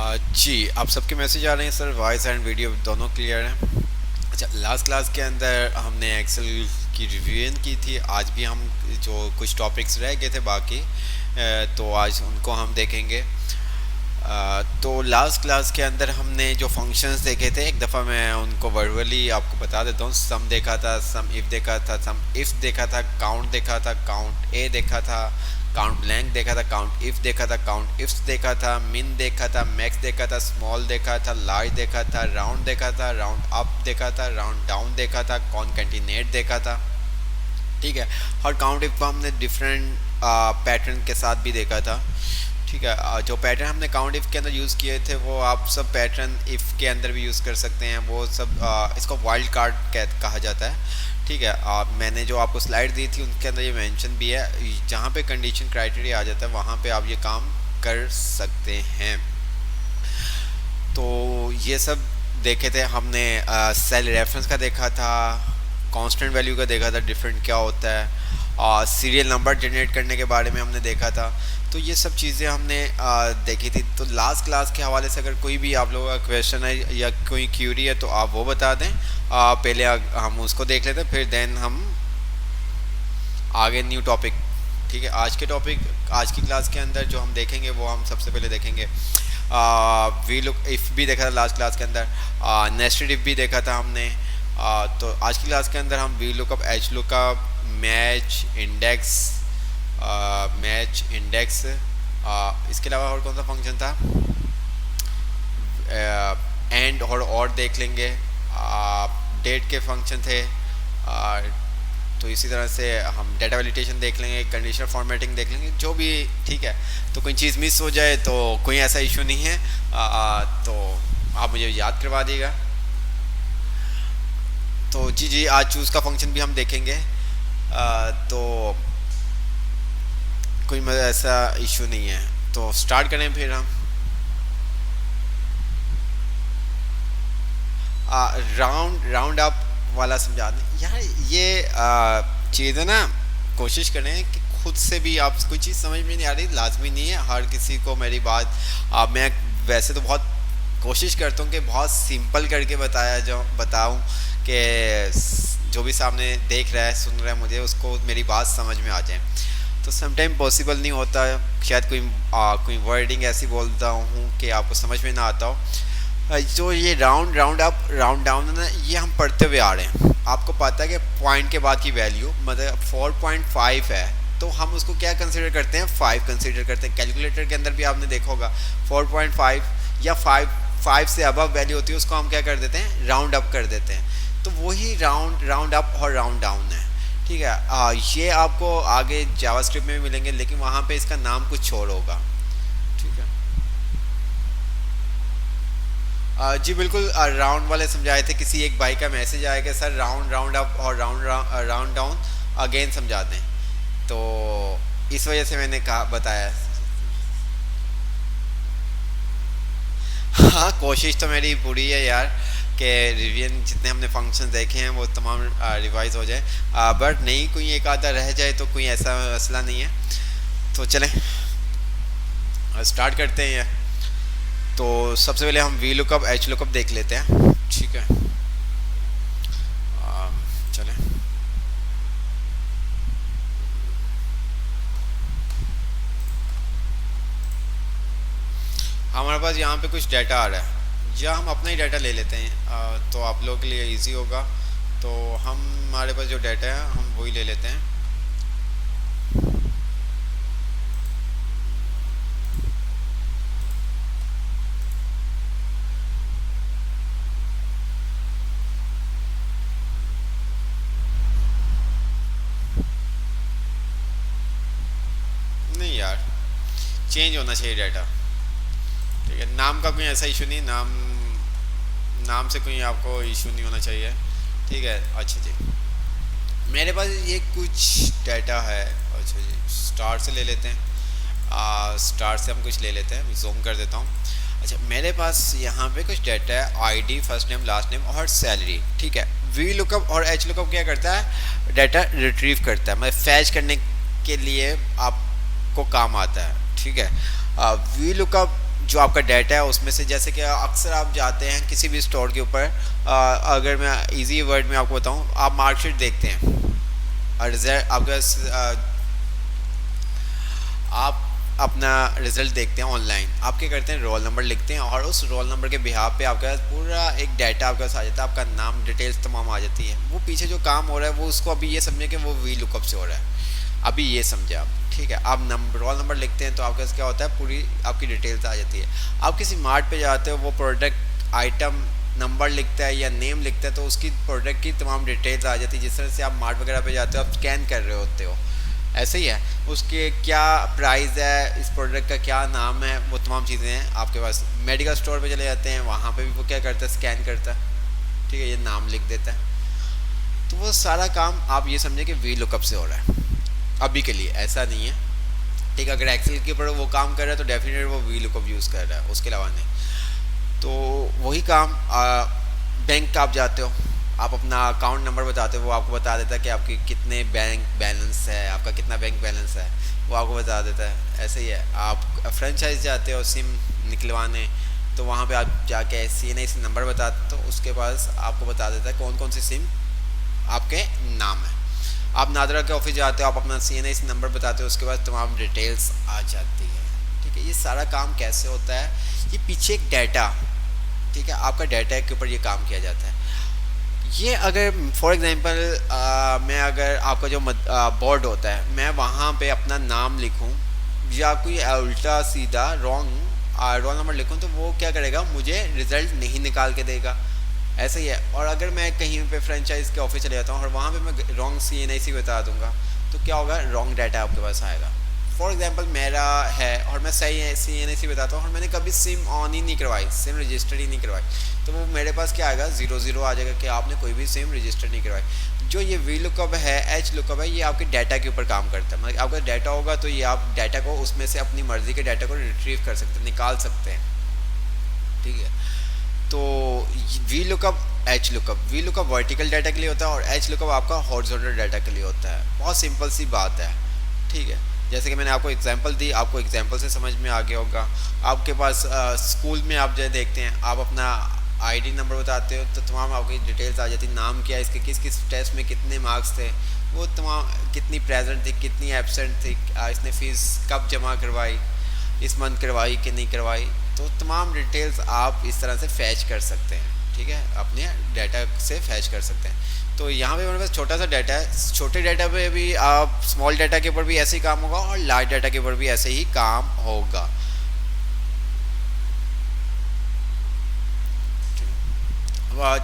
जी, आप सबके मैसेज आ रहे हैं सर, वॉइस एंड वीडियो दोनों क्लियर हैं। अच्छा, लास्ट क्लास के अंदर हमने एक्सेल की रिवीजन की थी। आज भी हम जो कुछ टॉपिक्स रह गए थे बाकी, तो आज उनको हम देखेंगे। तो लास्ट क्लास के अंदर हमने जो फंक्शंस देखे थे, एक दफ़ा मैं उनको वर्बली आपको बता देता हूँ। सम देखा था, सम इफ़ देखा था, सम इफ़ देखा था, काउंट देखा था, काउंट ए देखा था, काउंट ब्लैंक देखा था, काउंट इफ़ देखा था, काउंट इफ्स देखा था, मिन देखा था, मैक्स देखा था, स्मॉल देखा था, लार्ज देखा था, राउंड देखा था, राउंड अप देखा था, राउंड डाउन देखा था, कॉनकैटिनेट देखा था। ठीक है। और काउंट इफ को हमने डिफरेंट पैटर्न के साथ भी देखा था। ठीक है। जो पैटर्न हमने काउंट इफ के अंदर यूज़ किए थे वो आप सब पैटर्न इफ़ के अंदर भी यूज़ कर सकते हैं। वो सब इसको वाइल्ड कार्ड कहा जाता है। ठीक है। मैंने जो आपको स्लाइड दी थी उनके अंदर ये मेंशन भी है, जहाँ पे कंडीशन क्राइटेरिया आ जाता है वहाँ पे आप ये काम कर सकते हैं। तो ये सब देखे थे हमने। सेल रेफरेंस का देखा था, कांस्टेंट वैल्यू का देखा था, डिफरेंट क्या होता है, और सीरियल नंबर जनरेट करने के बारे में हमने देखा था। तो ये सब चीज़ें हमने देखी थी। तो लास्ट क्लास के हवाले से अगर कोई भी आप लोगों का क्वेश्चन है या कोई क्यूरी है तो आप वो बता दें। पहले हम उसको देख लेते हैं, फिर देन हम आगे न्यू टॉपिक। ठीक है। आज के टॉपिक, आज की क्लास के अंदर जो हम देखेंगे वो हम सबसे पहले देखेंगे वी लुक इफ़ भी देखा था लास्ट क्लास के अंदर, नेस्टेड इफ़ भी देखा था हमने। तो आज की क्लास के अंदर हम V lookup, H lookup, match index, इसके अलावा और कौन सा फंक्शन था, एंड और देख लेंगे। डेट के फंक्शन थे। तो इसी तरह से हम डेटा वैलिडेशन देख लेंगे, कंडीशनल फॉर्मेटिंग देख लेंगे, जो भी। ठीक है। तो कोई चीज़ मिस हो जाए तो कोई ऐसा इशू नहीं है, तो आप मुझे याद करवा दिएगा। तो जी आज चूज़ का फंक्शन भी हम देखेंगे। तो कोई ऐसा इशू नहीं है, तो स्टार्ट करें फिर हम। राउंड अप वाला समझा दें यार। ये चीज़ है ना, कोशिश करें कि खुद से भी आप कोई चीज़ समझ में नहीं आ रही, लाजमी नहीं है हर किसी को मेरी बात। मैं वैसे तो बहुत कोशिश करता हूँ कि बहुत सिंपल करके बताऊँ कि जो भी सामने देख रहा है, सुन रहा है, मुझे उसको मेरी बात समझ में आ जाए। तो समटाइम पॉसिबल नहीं होता, शायद कोई वर्डिंग ऐसी बोलता हूँ कि आपको समझ में ना आता हो। जो ये राउंड अप राउंड डाउन है ना, ये हम पढ़ते हुए आ रहे हैं। आपको पता है कि पॉइंट के बाद की वैल्यू मतलब 4.5 है, तो हम उसको क्या कंसीडर करते हैं, 5 कंसीडर करते हैं। कैलकुलेटर के अंदर भी आपने देखा होगा 4.5 या 5 से अबव वैल्यू होती है, उसको हम क्या कर देते हैं, राउंड अप कर देते हैं। तो वही राउंड अप और राउंड डाउन है। ठीक है। ये आपको आगे जावास्क्रिप्ट में भी मिलेंगे, लेकिन वहाँ पे इसका नाम कुछ और होगा। ठीक है। जी बिल्कुल। राउंड वाले समझाए थे। किसी एक भाई का मैसेज आया कि सर राउंड अप और राउंड डाउन अगेन समझा दें, तो इस वजह से मैंने कहा बताया। हाँ, कोशिश तो मेरी पूरी है यार कि रिवीजन जितने हमने फंक्शन देखे हैं वो तमाम रिवाइज हो जाए। बट नहीं, कोई एक आधा रह जाए तो कोई ऐसा मसला नहीं है। तो चलें स्टार्ट करते हैं। तो सबसे पहले हम वी लुकअप, एच लुकअप देख लेते हैं। ठीक है। चलें। हमारे पास यहाँ पे कुछ डाटा आ रहा है, या हम अपना ही डाटा ले लेते हैं, तो आप लोगों के लिए इजी होगा। तो हमारे पास जो डाटा है हम वही ले लेते हैं। नहीं यार, चेंज होना चाहिए डाटा। ठीक है। नाम का कोई ऐसा इशू नहीं, नाम से कोई आपको इशू नहीं होना चाहिए। ठीक है। अच्छा जी, मेरे पास ये कुछ डाटा है। अच्छा जी, स्टार से ले लेते हैं। स्टार से हम कुछ ले लेते हैं, जूम कर देता हूँ। अच्छा, मेरे पास यहाँ पे कुछ डाटा है, ID, first name, last name और सैलरी। ठीक है। वी लुकअप और एच लुकअप क्या करता है, डाटा रिट्रीव करता है, मतलब फैच करने के लिए आपको काम आता है। ठीक है। वी लुकअप जो आपका डाटा है उसमें से, जैसे कि अक्सर आप जाते हैं किसी भी स्टोर के ऊपर, अगर मैं इजी वर्ड में आपको बताऊं, आप मार्कशीट देखते हैं और रिजल्ट आपका आप अपना रिजल्ट देखते हैं ऑनलाइन, आप क्या करते हैं, रोल नंबर लिखते हैं और उस रोल नंबर के बिहाफ पे आपका पूरा एक डाटा आपके पास आ जाता है, आपका नाम डिटेल्स तमाम आ जाती है। वो पीछे जो काम हो रहा है वो उसको अभी ये समझे कि वो वी लुकअप से हो रहा है, अभी ये समझे आप, ठीक है। आप रोल नंबर लिखते हैं तो आपके पास क्या होता है, पूरी आपकी डिटेल्स आ जाती है। आप किसी मार्ट पे जाते हो, वो प्रोडक्ट आइटम नंबर लिखता है या नेम लिखता है तो उसकी प्रोडक्ट की तमाम डिटेल्स आ जाती है। जिस तरह से आप मार्ट वगैरह पे जाते हो, आप स्कैन कर रहे होते हो, ऐसे ही है, उसके क्या प्राइस है, इस प्रोडक्ट का क्या नाम है, वो तमाम चीज़ें हैं आपके पास। मेडिकल स्टोर पे चले जाते हैं, वहाँ पे भी वो क्या करता है, स्कैन करता है, ठीक है, ये नाम लिख देता है। तो वो सारा काम आप ये समझे कि वी लुकअप से हो रहा है अभी के लिए, ऐसा नहीं है, ठीक है। अगर एक्सेल के ऊपर वो काम कर रहा है तो डेफिनेटली वो वी लुकअप यूज़ कर रहा है, उसके अलावा नहीं। तो वही काम बैंक आप जाते हो, आप अपना अकाउंट नंबर बताते हो, वो आपको बता देता है कि आपकी कितने बैंक बैलेंस है, आपका कितना बैंक बैलेंस है, वो आपको बता देता है। ऐसे ही है, आप फ्रेंचाइज जाते हो सिम निकलवाने, तो वहाँ पे आप जाके CNIC नंबर बताते हो, उसके पास आपको बता देता है कौन कौन सी सिम आपके नाम है। आप नादरा के ऑफिस जाते हो, आप अपना CNIC नंबर बताते हो, उसके बाद तमाम डिटेल्स आ जाती है, ठीक है। ये सारा काम कैसे होता है, ये पीछे एक डाटा, ठीक है, आपका डाटा के ऊपर ये काम किया जाता है। ये अगर फॉर एग्जांपल मैं अगर आपका जो बोर्ड होता है, मैं वहाँ पे अपना नाम लिखूँ या कोई उल्टा सीधा रॉन्ग रोल नंबर लिखूँ, तो वो क्या करेगा, मुझे रिज़ल्ट नहीं निकाल के देगा, ऐसे ही है। और अगर मैं कहीं पे फ्रेंचाइज के ऑफिस चले जाता हूँ और वहाँ पे मैं रॉन्ग CNIC बता दूंगा, तो क्या होगा, रॉन्ग डाटा आपके पास आएगा। फॉर एग्जांपल मेरा है और मैं सही CNIC बताता हूँ और मैंने कभी सिम ऑन ही नहीं करवाई, सिम रजिस्टर ही नहीं करवाई, तो वो मेरे पास क्या आएगा, 00 आ जाएगा कि आपने कोई भी सिम रजिस्टर नहीं करवाई। जो ये वी लुकअप है, एच लुकअप है, ये आपके डाटा के ऊपर काम करता है। मतलब आपका डाटा होगा तो ये आप डाटा को उसमें से अपनी मर्जी के डाटा को रिट्रीव कर सकते हैं, निकाल सकते हैं, ठीक है। तो V lookup, H lookup, V lookup vertical data के लिए होता है और एच लुकअप आपका हॉरिजॉन्टल डाटा के लिए होता है। बहुत सिंपल सी बात है, ठीक है। जैसे कि मैंने आपको एग्जांपल दी, आपको एग्जांपल से समझ में आ गया होगा। आपके पास स्कूल में आप जो देखते हैं, आप अपना ID नंबर बताते हो तो तमाम आपकी डिटेल्स आ जाती है, नाम क्या है, इसके किस किस टेस्ट में कितने मार्क्स थे, वो तमाम कितनी प्रेजेंट थी, कितनी एब्सेंट थी, इसने फ़ीस कब जमा करवाई, इस मंथ करवाई कि नहीं करवाई, तो तमाम डिटेल्स आप इस तरह से फैच कर सकते हैं, ठीक है, अपने डाटा से फैच कर सकते हैं। तो यहाँ पे हमारे पास छोटा सा डाटा है, छोटे डाटा पे भी आप स्मॉल डाटा के ऊपर भी ऐसे ही काम होगा और लार्ज डाटा के ऊपर भी ऐसे ही काम होगा।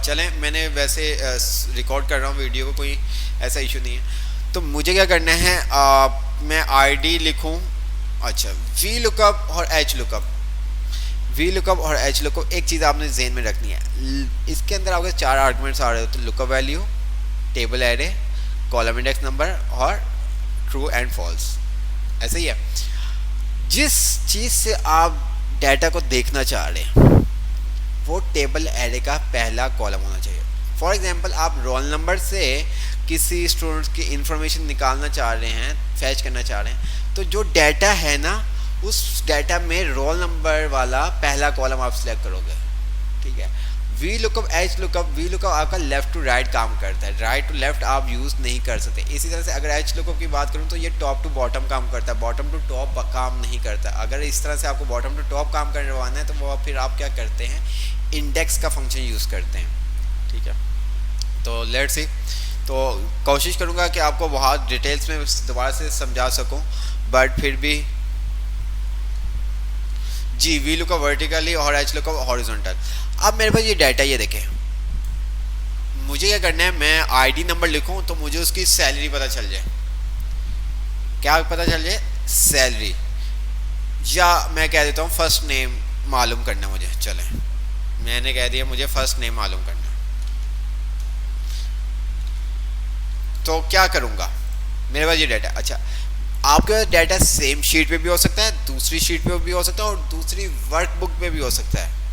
चलें, मैंने वैसे रिकॉर्ड कर रहा हूँ वीडियो को, कोई ऐसा इशू नहीं है। तो मुझे क्या करना है, मैं ID लिखूँ, अच्छा, वी लुकअप और एच लुकअप, वी लुकअप और एच लुकअप, एक चीज़ आपने ज़हन में रखनी है, इसके अंदर आपके 4 आर्गुमेंट्स आ रहे होते हैं, lookup value, table array, column index number और ट्रू एंड फॉल्स, ऐसे ही है। जिस चीज़ से आप डाटा को देखना चाह रहे हैं वो टेबल एरे का पहला कॉलम होना चाहिए। फॉर एग्जांपल आप रोल नंबर से किसी स्टूडेंट की इंफॉर्मेशन निकालना चाह रहे हैं, फैच करना चाह रहे हैं, तो जो डाटा है ना, उस डाटा में रोल नंबर वाला पहला कॉलम आप सिलेक्ट करोगे, ठीक है। V lookup, H lookup, V lookup आपका लेफ्ट टू राइट काम करता है, राइट टू लेफ्ट आप यूज़ नहीं कर सकते। इसी तरह से अगर एच लुकअप की बात करूँ तो ये टॉप टू बॉटम काम करता है, बॉटम टू टॉप काम नहीं करता। अगर इस तरह से आपको बॉटम टू टॉप काम करवाना है तो वो फिर आप क्या करते हैं, इंडेक्स का फंक्शन यूज़ करते हैं, ठीक है। तो लेट्स सी, तो कोशिश करूँगा कि आपको बहुत डिटेल्स में दोबारा से समझा सकूँ, बट फिर भी जी, वी लुकअप वर्टिकली और एच लुकअप हॉरिजॉन्टल। अब मेरे पास ये डाटा, ये देखें, मुझे क्या करना है, मैं ID नंबर लिखूं तो मुझे उसकी सैलरी पता चल जाए, क्या पता चल जाए, सैलरी, या मैं कह देता हूँ फर्स्ट नेम मालूम करना मुझे, चलें मैंने कह दिया मुझे फर्स्ट नेम मालूम करना। तो क्या करूँगा, मेरे पास ये डाटा, अच्छा आपके पास डाटा सेम शीट पे भी हो सकता है, दूसरी शीट पे भी हो सकता है और दूसरी वर्कबुक पे भी हो सकता है।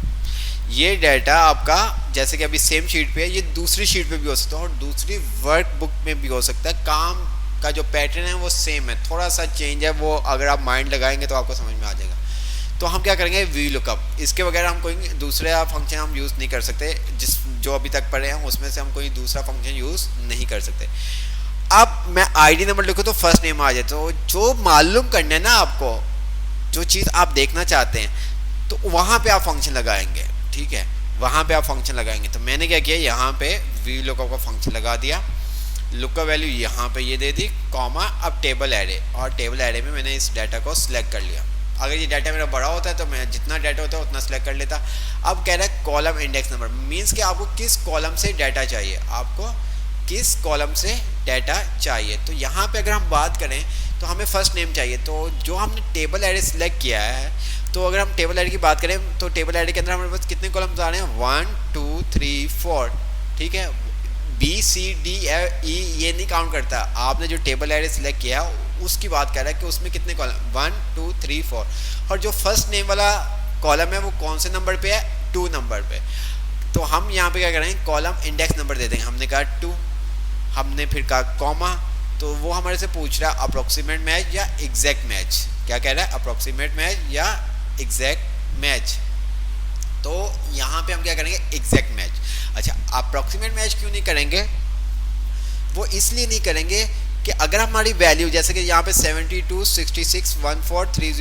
ये डाटा आपका जैसे कि अभी सेम शीट पे है, ये दूसरी शीट पे भी हो सकता है और दूसरी वर्कबुक में भी हो सकता है। काम का जो पैटर्न है वो सेम है, थोड़ा सा चेंज है, वो अगर आप माइंड लगाएंगे तो आपको समझ में आ जाएगा। तो हम क्या करेंगे वी लुकअप, इसके बगैर हम कोई दूसरा फंक्शन हम यूज़ नहीं कर सकते, जिस जो अभी तक पढ़े हैं उसमें से हम कोई दूसरा फंक्शन यूज़ नहीं कर सकते। अब मैं आईडी नंबर लिखूँ तो फर्स्ट नेम आ जाए, तो जो मालूम करना है ना आपको, जो चीज़ आप देखना चाहते हैं तो वहाँ पे आप फंक्शन लगाएंगे, ठीक है, वहाँ पे आप फंक्शन लगाएंगे। तो मैंने क्या किया, यहाँ पे वी लुकअप का फंक्शन लगा दिया, लुकअप वैल्यू यहाँ पे ये दे दी, कॉमा, अब टेबल एरे, और टेबल एरे में मैंने इस डाटा को सिलेक्ट कर लिया। अगर ये डाटा मेरा बड़ा होता है तो मैं जितना डाटा होता है उतना सिलेक्ट कर लेता। अब कह रहा है कॉलम इंडेक्स नंबर, मीन्स कि आपको किस कॉलम से डाटा चाहिए, आपको किस कॉलम से डाटा चाहिए। तो यहाँ पे अगर हम बात करें तो हमें फर्स्ट नेम चाहिए, तो जो हमने टेबल एरे सिलेक्ट किया है, तो अगर हम टेबल एरे की बात करें तो टेबल एरे के अंदर हमारे पास कितने कॉलम्स आ रहे हैं, 1 2 3 4, ठीक है, बी सी डी ई ये नहीं काउंट करता, आपने जो टेबल एरे सिलेक्ट किया उसकी बात कर रहा है कि उसमें कितने कॉलम 1 2 3 4, और जो फर्स्ट नेम वाला कॉलम है वो कौन से नंबर पे है, 2 नंबर पे। तो हम यहाँ पे क्या करेंगे, कॉलम इंडेक्स नंबर दे देंगे, हमने कहा 2, हमने फिर कहा कॉमा, तो वो हमारे से पूछ रहा है अप्रोक्सीमेट मैच या एग्जैक्ट मैच, क्या कह रहा है, अप्रोक्सीमेट मैच या एग्जैक्ट मैच। तो यहाँ पे हम क्या करेंगे, एग्जैक्ट मैच। अच्छा, अप्रोक्सीमेट मैच क्यों नहीं करेंगे, वो इसलिए नहीं करेंगे कि अगर हमारी वैल्यू जैसे कि यहाँ पे 72 66 14 30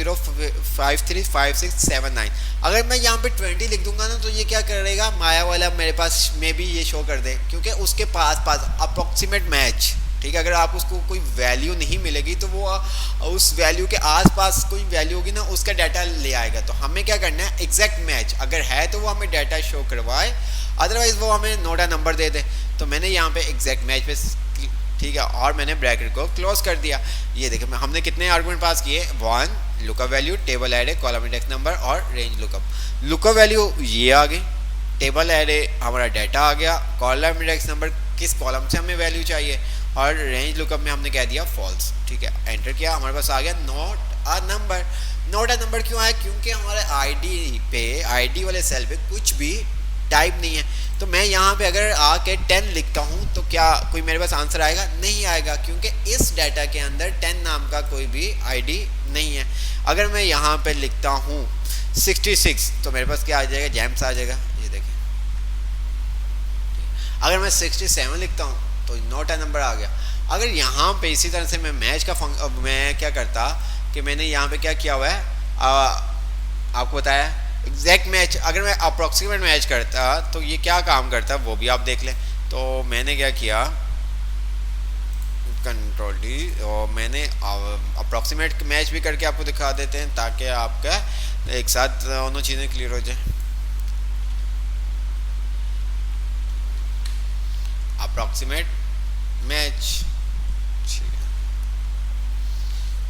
53 56 79, अगर मैं यहाँ पे 20 लिख दूंगा ना तो ये क्या करेगा, माया वाला मेरे पास में भी ये शो कर दे, क्योंकि उसके पास अप्रोक्सीमेट मैच, ठीक है, अगर आप उसको कोई वैल्यू नहीं मिलेगी तो वो उस वैल्यू के आसपास कोई वैल्यू होगी ना उसका डाटा ले आएगा। तो हमें क्या करना है, एग्जैक्ट मैच अगर है तो वो हमें डाटा शो करवाए, अदरवाइज वो हमें नोटा नंबर दे दे। तो मैंने यहाँ पे एग्जैक्ट मैच पे, ठीक है, और मैंने ब्रैकेट को क्लोज कर दिया। ये देखिए हमने कितने आर्गुमेंट पास किए, 1 lookup value, table array, column index number और रेंज लुकअप। लुकअप वैल्यू ये आ गई, टेबल एरे हमारा डाटा आ गया, कॉलम इंडेक्स नंबर किस कॉलम से हमें वैल्यू चाहिए, और रेंज लुकअप में हमने कह दिया फॉल्स, ठीक है, एंटर किया, हमारे पास आ गया not a number. Not a number क्यों आया, क्योंकि हमारे आईडी पे, आईडी वाले सेल पे कुछ भी टाइप नहीं है। तो मैं यहाँ पे अगर आके 10 लिखता हूँ तो क्या कोई मेरे पास आंसर आएगा, नहीं आएगा, क्योंकि इस डाटा के अंदर 10 नाम का कोई भी आईडी नहीं है। अगर मैं यहाँ पे लिखता हूँ 66 तो मेरे पास क्या आ जाएगा, जेम्स आ जाएगा, ये देखिए। अगर मैं 67 लिखता हूँ तो नॉट अ नंबर आ गया। अगर यहाँ पे इसी तरह से मैं मैच का मैं क्या करता कि मैंने यहाँ पे क्या किया हुआ है, आपको बताया एग्जैक्ट मैच, अगर मैं अप्रोक्सीमेट मैच करता तो ये क्या काम करता वो भी आप देख लें। तो मैंने क्या किया, कंट्रोल डी, और मैंने अप्रोक्सीमेट मैच भी करके आपको दिखा देते हैं ताकि आपका एक साथ दोनों चीज़ें क्लियर हो जाए। अप्रोक्सीमेट मैच,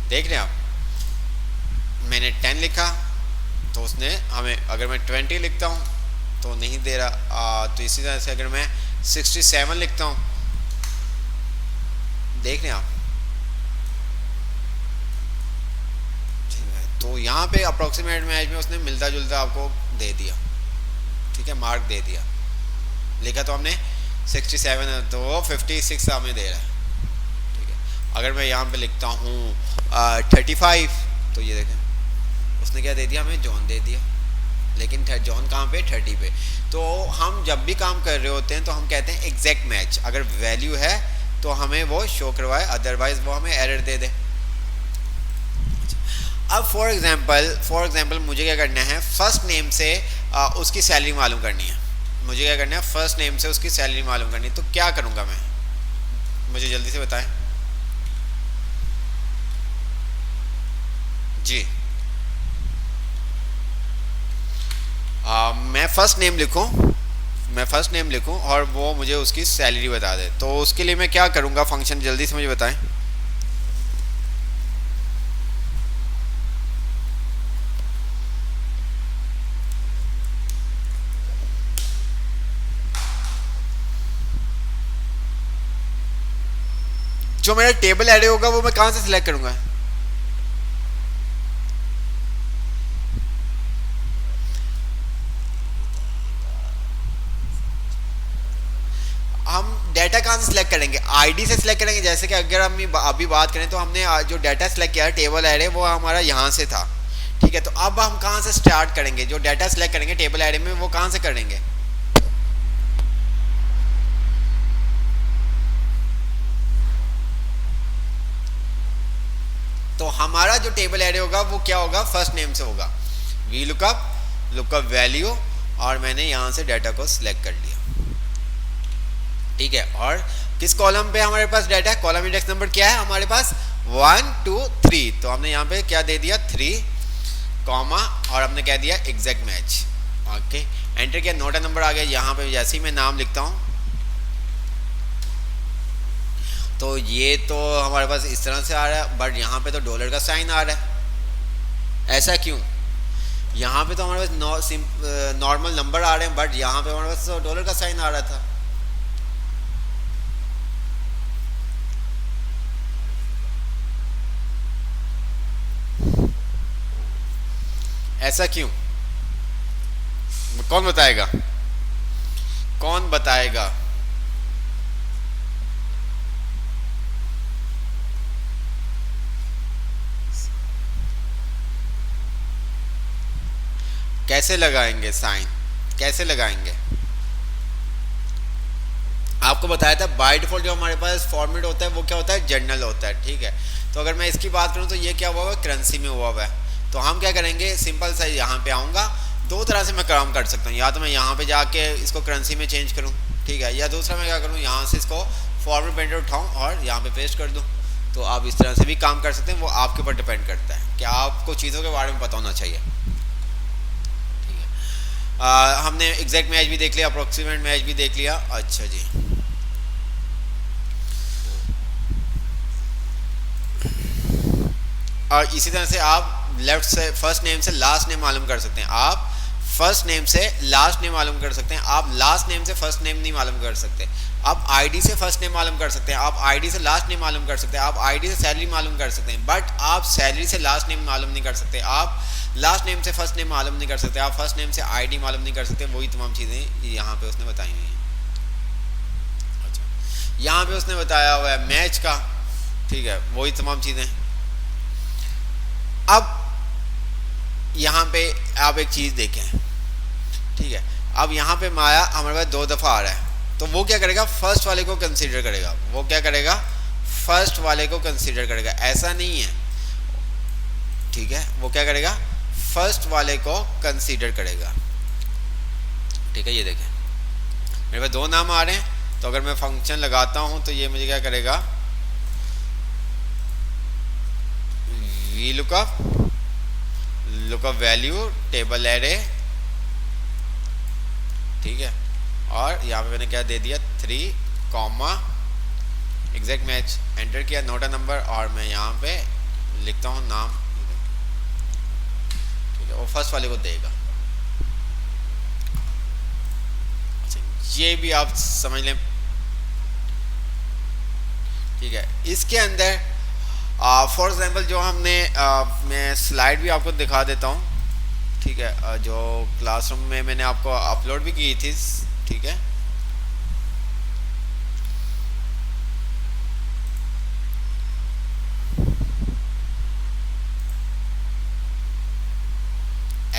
देख रहे हैं आप, मैंने 10 लिखा तो उसने हमें, अगर मैं 20 लिखता हूँ तो नहीं दे रहा। तो इसी तरह से अगर मैं 67 लिखता हूँ, देख रहे हैं आप, ठीक है, तो यहाँ पे अप्रोक्सीमेट मैच में उसने मिलता जुलता आपको दे दिया, ठीक है, मार्क दे दिया। लिखा तो हमने 67 तो वो 56 हमें दे रहा है, ठीक है। अगर मैं यहाँ पे लिखता हूँ 35 तो ये देखें उसने क्या दे दिया, हमें जॉन दे दिया, लेकिन जॉन कहाँ पे, 30 पे। तो हम जब भी काम कर रहे होते हैं तो हम कहते हैं एग्जैक्ट मैच, अगर वैल्यू है तो हमें वो शो करवाए, अदरवाइज वो हमें एरर दे दे। अब फॉर एग्जांपल मुझे क्या करना है, फर्स्ट नेम से उसकी सैलरी मालूम करनी है, मुझे क्या करना है, फर्स्ट नेम से उसकी सैलरी मालूम करनी है। तो क्या करूँगा मैं, मुझे जल्दी से बताएं जी। मैं फर्स्ट नेम लिखूं और वो मुझे उसकी सैलरी बता दे। तो उसके लिए मैं क्या करूंगा, फंक्शन जल्दी से मुझे बताएं। जो मेरा टेबल एरे होगा वो मैं कहां से सिलेक्ट करूंगा, हम डाटा कहाँ से सिलेक्ट करेंगे, आईडी से सिलेक्ट करेंगे। जैसे कि अगर हम अभी बात करें तो हमने जो डाटा सिलेक्ट किया टेबल एरे वो हमारा यहाँ से था, ठीक है, तो अब हम कहाँ से स्टार्ट करेंगे? जो डाटा सेलेक्ट करेंगे टेबल एरे में वो कहाँ से करेंगे? तो हमारा जो टेबल एरे होगा वो क्या होगा? फर्स्ट नेम से होगा। वी लुकअप वैल्यू, और मैंने यहाँ से डाटा को सिलेक्ट कर लिया। ठीक है, और किस कॉलम पे हमारे पास डाटा है? कॉलम इंडेक्स नंबर क्या है हमारे पास? 1 2 3। तो हमने यहाँ पे क्या दे दिया? 3 कॉमा, और हमने क्या दिया? Exact match. ओके, एंटर किया, नोट नंबर आ गया। यहाँ पे जैसे ही मैं नाम लिखता हूँ तो ये तो हमारे पास इस तरह से आ रहा है, बट यहाँ पे तो डॉलर का साइन आ रहा है। ऐसा क्यों? यहाँ पे तो हमारे पास नॉर्मल नंबर आ रहे हैं, बट यहाँ पे हमारे पास तो डॉलर का साइन आ रहा था। ऐसा क्यों? कौन बताएगा? कौन बताएगा? कैसे लगाएंगे साइन? कैसे लगाएंगे? आपको बताया था बाय डिफॉल्ट जो हमारे पास फॉर्मेट होता है वो क्या होता है? जनरल होता है। ठीक है, तो अगर मैं इसकी बात करूं तो ये क्या हुआ है? करेंसी में हुआ हुआ है। तो हम क्या करेंगे? सिंपल सा यहाँ पे आऊँगा। दो तरह से मैं काम कर सकता हूँ, या तो मैं यहाँ पे जाके इसको करेंसी में चेंज करूँ, ठीक है, या दूसरा मैं क्या करूँ? यहाँ से इसको फॉर्मेट पेंटर उठाऊँ और यहाँ पे पेस्ट कर दूँ। तो आप इस तरह से भी काम कर सकते हैं, वो आपके ऊपर डिपेंड करता है कि आपको चीज़ों के बारे में पता होना चाहिए। हमने एग्जैक्ट मैच भी देख लिया, अप्रोक्सीमेट मैच भी देख लिया। अच्छा जी, और इसी तरह से आप लेफ्ट से फर्स्ट नेम से लास्ट नेम मालूम कर सकते हैं। आप फर्स्ट नेम से लास्ट नेम मालूम कर सकते हैं। आप लास्ट नेम से फर्स्ट नेम नहीं मालूम कर सकते। आप आईडी से फर्स्ट नेम मालूम कर सकते हैं। आप आईडी से लास्ट नेम मालूम कर सकते हैं। आप आईडी से सैलरी मालूम कर सकते हैं, बट आप सैलरी से लास्ट नेम मालूम नहीं कर सकते। आप लास्ट नेम से फर्स्ट नेम मालूम नहीं कर सकते। आप फर्स्ट नेम से आईडी मालूम नहीं कर सकते। वही तमाम चीज़ें यहाँ पे उसने बताई हुई हैं। अच्छा, यहाँ पे उसने बताया हुआ है मैच का। ठीक है, वही तमाम चीज़ें। अब यहाँ पे आप एक चीज़ देखें, ठीक है, अब यहाँ पे माया हमारे पास 2 दफ़ा आ रहा है, तो वो क्या करेगा? फर्स्ट वाले को कंसीडर करेगा। वो क्या करेगा? फर्स्ट वाले को कंसीडर करेगा। ऐसा नहीं है, ठीक है, वो क्या करेगा? फर्स्ट वाले को कंसीडर करेगा। ठीक है, ये देखें मेरे पास 2 नाम आ रहे हैं, तो अगर मैं फंक्शन लगाता हूँ तो ये मुझे क्या करेगा? V lookup value table array, ठीक है, और यहाँ पे मैंने क्या दे दिया? 3 कॉमा एग्जैक्ट मैच। एंटर किया, नोट नंबर, और मैं यहाँ पे लिखता हूँ नाम। ठीक है, वो फर्स्ट वाले को देगा। अच्छा, ये भी आप समझ लें। ठीक है, इसके अंदर फॉर एग्जांपल जो हमने मैं स्लाइड भी आपको दिखा देता हूँ। ठीक है, जो क्लासरूम में मैंने आपको अपलोड भी की थी। ठीक है,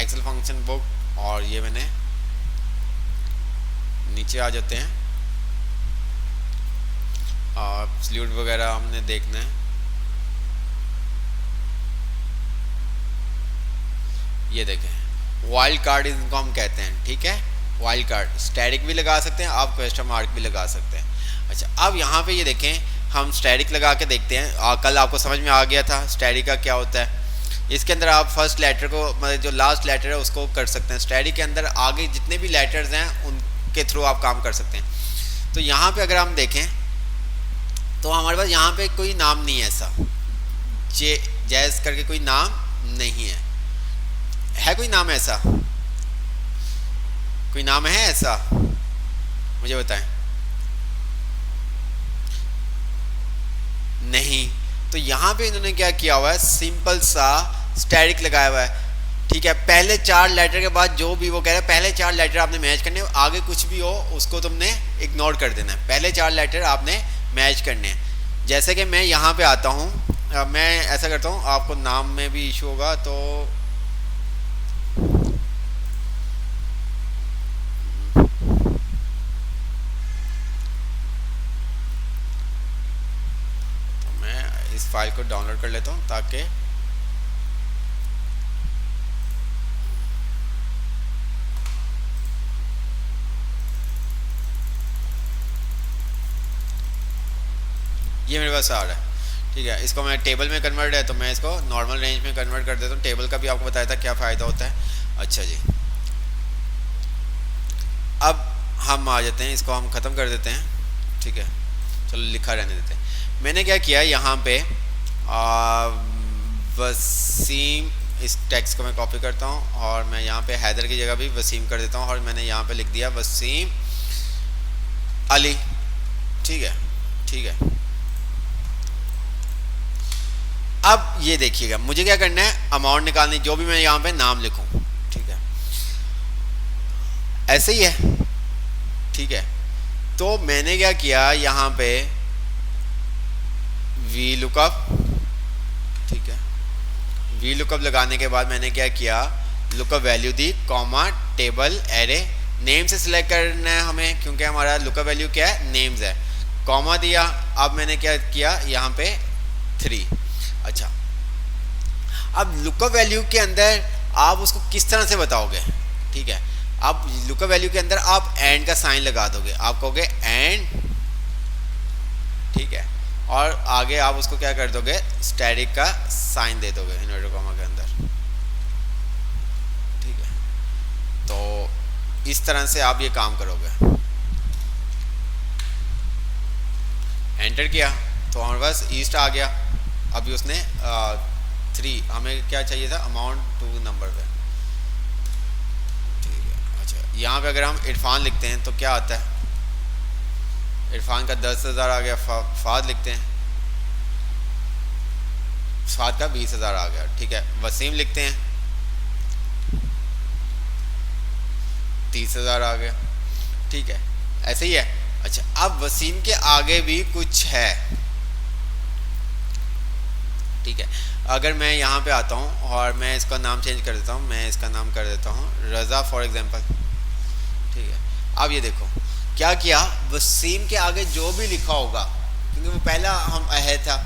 एक्सेल फंक्शन बुक, और ये मैंने नीचे आ जाते हैं और सल्यूट वगैरह हमने देखना है। ये देखें वाइल्ड कार्ड इनको हम कहते हैं। ठीक है, वाइल्ड कार्ड स्टैटिक भी लगा सकते हैं आप, क्वेश्चन मार्क भी लगा सकते हैं। अच्छा, अब यहाँ पे ये देखें हम स्टैटिक लगा के देखते हैं। कल आपको समझ में आ गया था स्टैटिक का क्या होता है। इसके अंदर आप फर्स्ट लेटर को, मतलब जो लास्ट लेटर है उसको कर सकते हैं। स्टैटिक के अंदर आगे जितने भी लेटर्स हैं उनके थ्रू आप काम कर सकते हैं। तो यहाँ पे अगर हम देखें तो हमारे पास यहाँ पे कोई नाम नहीं है ऐसा, जैस करके कोई नाम नहीं है। है कोई नाम ऐसा? कोई नाम है ऐसा? मुझे बताएं। नहीं। तो यहाँ पे इन्होंने क्या किया हुआ है? सिंपल सा स्टैटिक लगाया हुआ है। ठीक है, पहले 4 लेटर के बाद जो भी वो कह रहा है, पहले 4 लेटर आपने मैच करने, आगे कुछ भी हो उसको तुमने इग्नोर कर देना है। पहले 4 लेटर आपने मैच करने हैं। जैसे कि मैं यहाँ पे आता हूँ, मैं ऐसा करता हूँ, आपको नाम में भी इशू होगा तो तो मैं इस फाइल को डाउनलोड कर लेता हूँ ताकि ये मेरे पास आ रहा है। ठीक है, इसको मैं टेबल में कन्वर्ट है तो मैं इसको नॉर्मल रेंज में कन्वर्ट कर देता हूँ। टेबल का भी आपको बताया था क्या फ़ायदा होता है। अच्छा जी, अब हम आ जाते हैं, इसको हम ख़त्म कर देते हैं। ठीक है, चलो लिखा रहने देते हैं। मैंने क्या किया यहाँ पे वसीम, इस टेक्स्ट को मैं कॉपी करता हूँ और मैं यहाँ पे हैदर की जगह भी वसीम कर देता हूँ और मैंने यहाँ पे लिख दिया वसीम अली। ठीक है, ठीक है। अब ये देखिएगा मुझे क्या करना है, अमाउंट निकालनी, जो भी मैं यहाँ पे नाम लिखूं। ठीक है, ऐसे ही है। ठीक है, तो मैंने क्या किया यहाँ पे वी लुकअप। ठीक है, वी लुकअप लगाने के बाद मैंने क्या किया, लुकअप वैल्यू दी, कॉमा टेबल एरे, नेम से सिलेक्ट करना है हमें क्योंकि हमारा लुकअप वैल्यू क्या है, नेम्स है। कॉमा दिया। अब मैंने क्या किया यहाँ पे 3। अच्छा, अब लुकअप वैल्यू के अंदर आप उसको किस तरह से बताओगे। ठीक है, आप लुकअप वैल्यू के अंदर आप एंड का साइन लगा दोगे, आप कहोगे एंड। ठीक है, और आगे आप उसको क्या कर दोगे, स्टैटिक का साइन दे दोगे इन्वर्टर कॉमा के अंदर। ठीक है, तो इस तरह से आप ये काम करोगे। एंटर किया तो हमारे पास ईस्ट आ गया। अभी उसने 3, हमें क्या चाहिए था, अमाउंट टू नंबर पे। ठीक है, अच्छा यहाँ पे अगर हम इरफान लिखते हैं तो क्या आता है, इरफान का 10,000 आ गया। फाद लिखते हैं, फाद का 20,000 आ गया। ठीक है, वसीम लिखते हैं, 30,000 आ गया। ठीक है, ऐसे ही है। अच्छा, अब वसीम के आगे भी कुछ है। ठीक है, अगर मैं यहाँ पे आता हूँ और मैं इसका नाम चेंज कर देता हूँ, मैं इसका नाम कर देता हूँ रज़ा फॉर एग्जांपल। ठीक है, अब ये देखो क्या किया, वसीम के आगे जो भी लिखा होगा, क्योंकि वो पहला हम अहद था।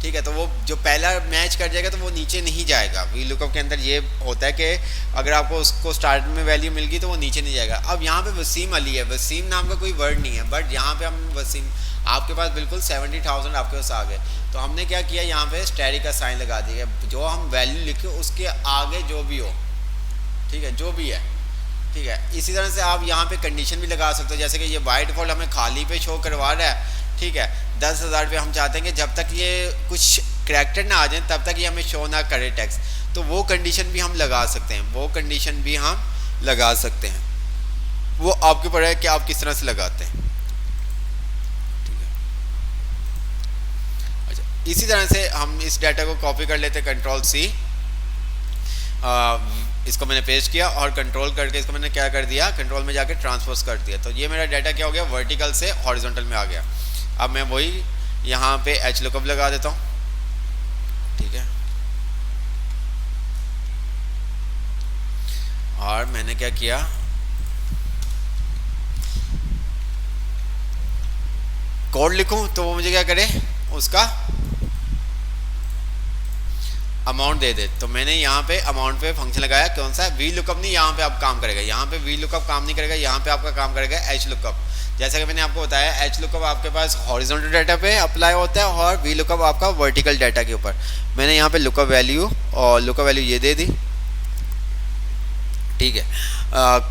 ठीक है, तो वो जो पहला मैच कर जाएगा तो वो नीचे नहीं जाएगा। वी लुकअप के अंदर ये होता है कि अगर आपको उसको स्टार्ट में वैल्यू मिल गई तो वो नीचे नहीं जाएगा। अब यहाँ पे वसीम अली है, वसीम नाम का कोई वर्ड नहीं है, बट यहाँ पे हम वसीम, आपके पास बिल्कुल 70,000 आपके पास आ गए। तो हमने क्या किया, यहाँ पे स्टैटिक का साइन लगा दिया, जो हम वैल्यू लिखे उसके आगे जो भी हो। ठीक है, जो भी है। ठीक है, इसी तरह से आप यहाँ पे कंडीशन भी लगा सकते हो, जैसे कि ये बाय डिफॉल्ट हमें खाली पे शो करवा रहा है। ठीक है, 10,000 पे हम चाहते हैं कि जब तक ये कुछ करैक्टर ना आ जाए तब तक ये हमें शो ना करे टैक्स, तो वो कंडीशन भी हम लगा सकते हैं, वो कंडीशन भी हम लगा सकते हैं। वो आपके ऊपर है कि आप किस तरह से लगाते हैं। ठीक है, अच्छा इसी तरह से हम इस डाटा को कॉपी कर लेते हैं, कंट्रोल-C, इसको मैंने पेस्ट किया और कंट्रोल करके इसको मैंने क्या कर दिया, कंट्रोल में जाके ट्रांसपोज कर दिया। तो ये मेरा डाटा क्या हो गया, वर्टिकल से हॉरिजॉन्टल में आ गया। अब मैं वही यहाँ पे एच लुकअप लगा देता हूँ। ठीक है, और मैंने क्या किया, कोड लिखूं तो वो मुझे क्या करे, उसका अमाउंट दे दे। तो मैंने यहाँ पे अमाउंट पे फंक्शन लगाया, कौन सा, वी लुकअप नहीं, यहाँ पे आप काम करेगा, यहाँ पे वी लुकअप काम नहीं करेगा, यहाँ पे आपका काम करेगा एच लुकअप। जैसा कि मैंने आपको बताया, एच लुकअप आपके पास हॉरिजॉन्टल डाटा पे अप्लाई होता है और वी लुकअप आपका वर्टिकल डाटा के ऊपर। मैंने यहाँ पे लुकअप वैल्यू और लुकअप वैल्यू ये दे दी। ठीक है,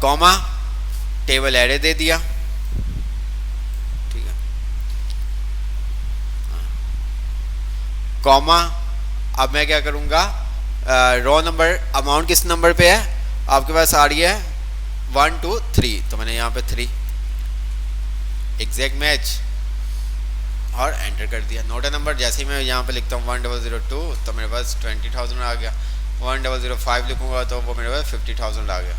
कॉमा टेबल एरे दे दिया। ठीक है, कॉमा, अब मैं क्या करूँगा, रो नंबर, अमाउंट किस नंबर पे है आपके पास आ रही है 1 2 3, तो मैंने यहाँ पे 3 एग्जैक्ट मैच और एंटर कर दिया। नोट नंबर जैसे ही मैं यहाँ पे लिखता हूँ 1002 तो मेरे पास 20,000 आ गया। 1005 लिखूँगा तो वो मेरे पास 50,000 आ गया।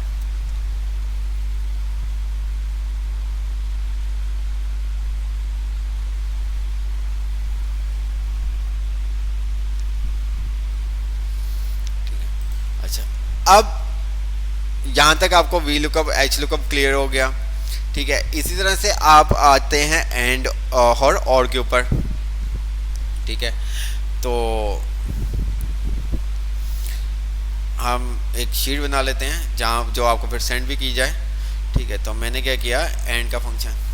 अच्छा, अब यहाँ तक आपको V lookup H lookup clear हो गया। ठीक है, इसी तरह से आप आते हैं एंड और के ऊपर। ठीक है, तो हम एक शीट बना लेते हैं जहाँ जो आपको फिर सेंड भी की जाए। ठीक है, तो मैंने क्या किया, एंड का फंक्शन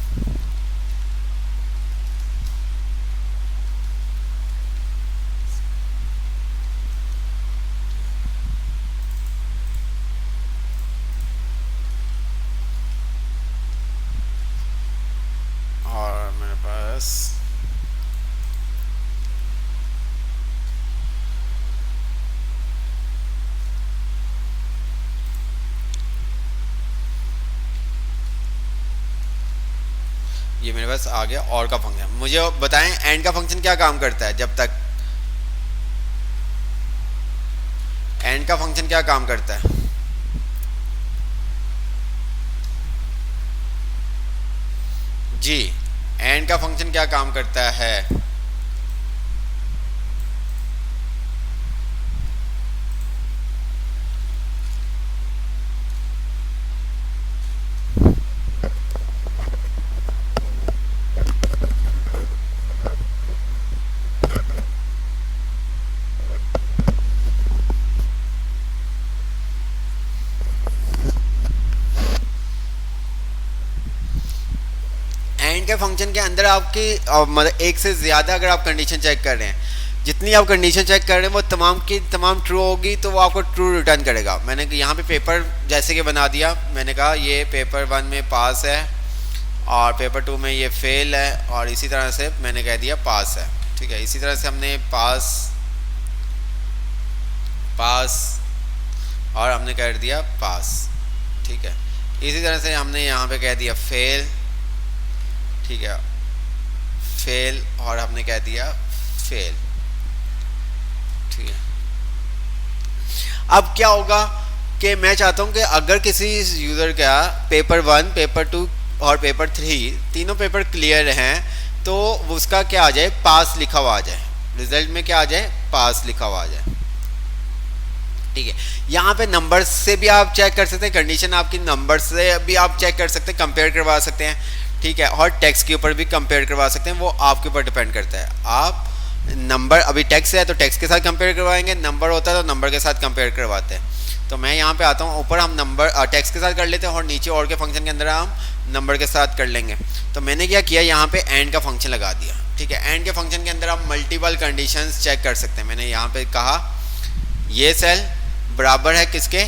और मेरे पास ये मेरे पास आ गया और का फंक्शन। मुझे बताएं एंड का फंक्शन क्या काम करता है। जब तक एंड का फंक्शन क्या काम करता है, जी एंड का फंक्शन क्या काम करता है। एंड के फंक्शन के अंदर आपकी मतलब एक से ज़्यादा अगर आप कंडीशन चेक कर रहे हैं, जितनी आप कंडीशन चेक कर रहे हैं वो तमाम की तमाम ट्रू होगी तो वो आपको ट्रू रिटर्न करेगा। मैंने यहाँ पे पेपर जैसे कि बना दिया, मैंने कहा ये पेपर 1 में पास है और पेपर 2 में ये फेल है, और इसी तरह से मैंने कह दिया पास है। ठीक है, इसी तरह से हमने पास और हमने कर दिया पास। ठीक है, इसी तरह से हमने यहाँ पे कह दिया फेल। ठीक है, फेल और हमने कह दिया फेल। ठीक है, अब क्या होगा कि मैं चाहता हूं कि अगर किसी यूज़र का पेपर 1, पेपर 2 और पेपर 3 तीनों पेपर क्लियर हैं तो उसका क्या आ जाए, पास लिखा हुआ आ जाए। रिजल्ट में क्या आ जाए, पास लिखा हुआ आ जाए। ठीक है, यहाँ पे नंबर से भी आप चेक कर सकते हैं, कंडीशन आपकी नंबर से भी आप चेक कर सकते हैं, कंपेयर करवा सकते हैं। ठीक है, और टेक्स्ट के ऊपर भी कंपेयर करवा सकते हैं, वो आपके ऊपर डिपेंड करता है। आप नंबर अभी टेक्स्ट है तो टेक्स्ट के साथ कंपेयर करवाएंगे, नंबर होता है तो नंबर के साथ कंपेयर करवाते हैं। तो मैं यहाँ पे आता हूँ, ऊपर हम नंबर टेक्स्ट के साथ कर लेते हैं और नीचे और के फंक्शन के अंदर हम नंबर के साथ कर लेंगे। तो मैंने क्या किया, यहाँ पे एंड का फंक्शन लगा दिया। ठीक है, एंड के फंक्शन के अंदर आप मल्टीपल कंडीशंस चेक कर सकते हैं। मैंने यहाँ पे कहा ये सेल बराबर है किसके,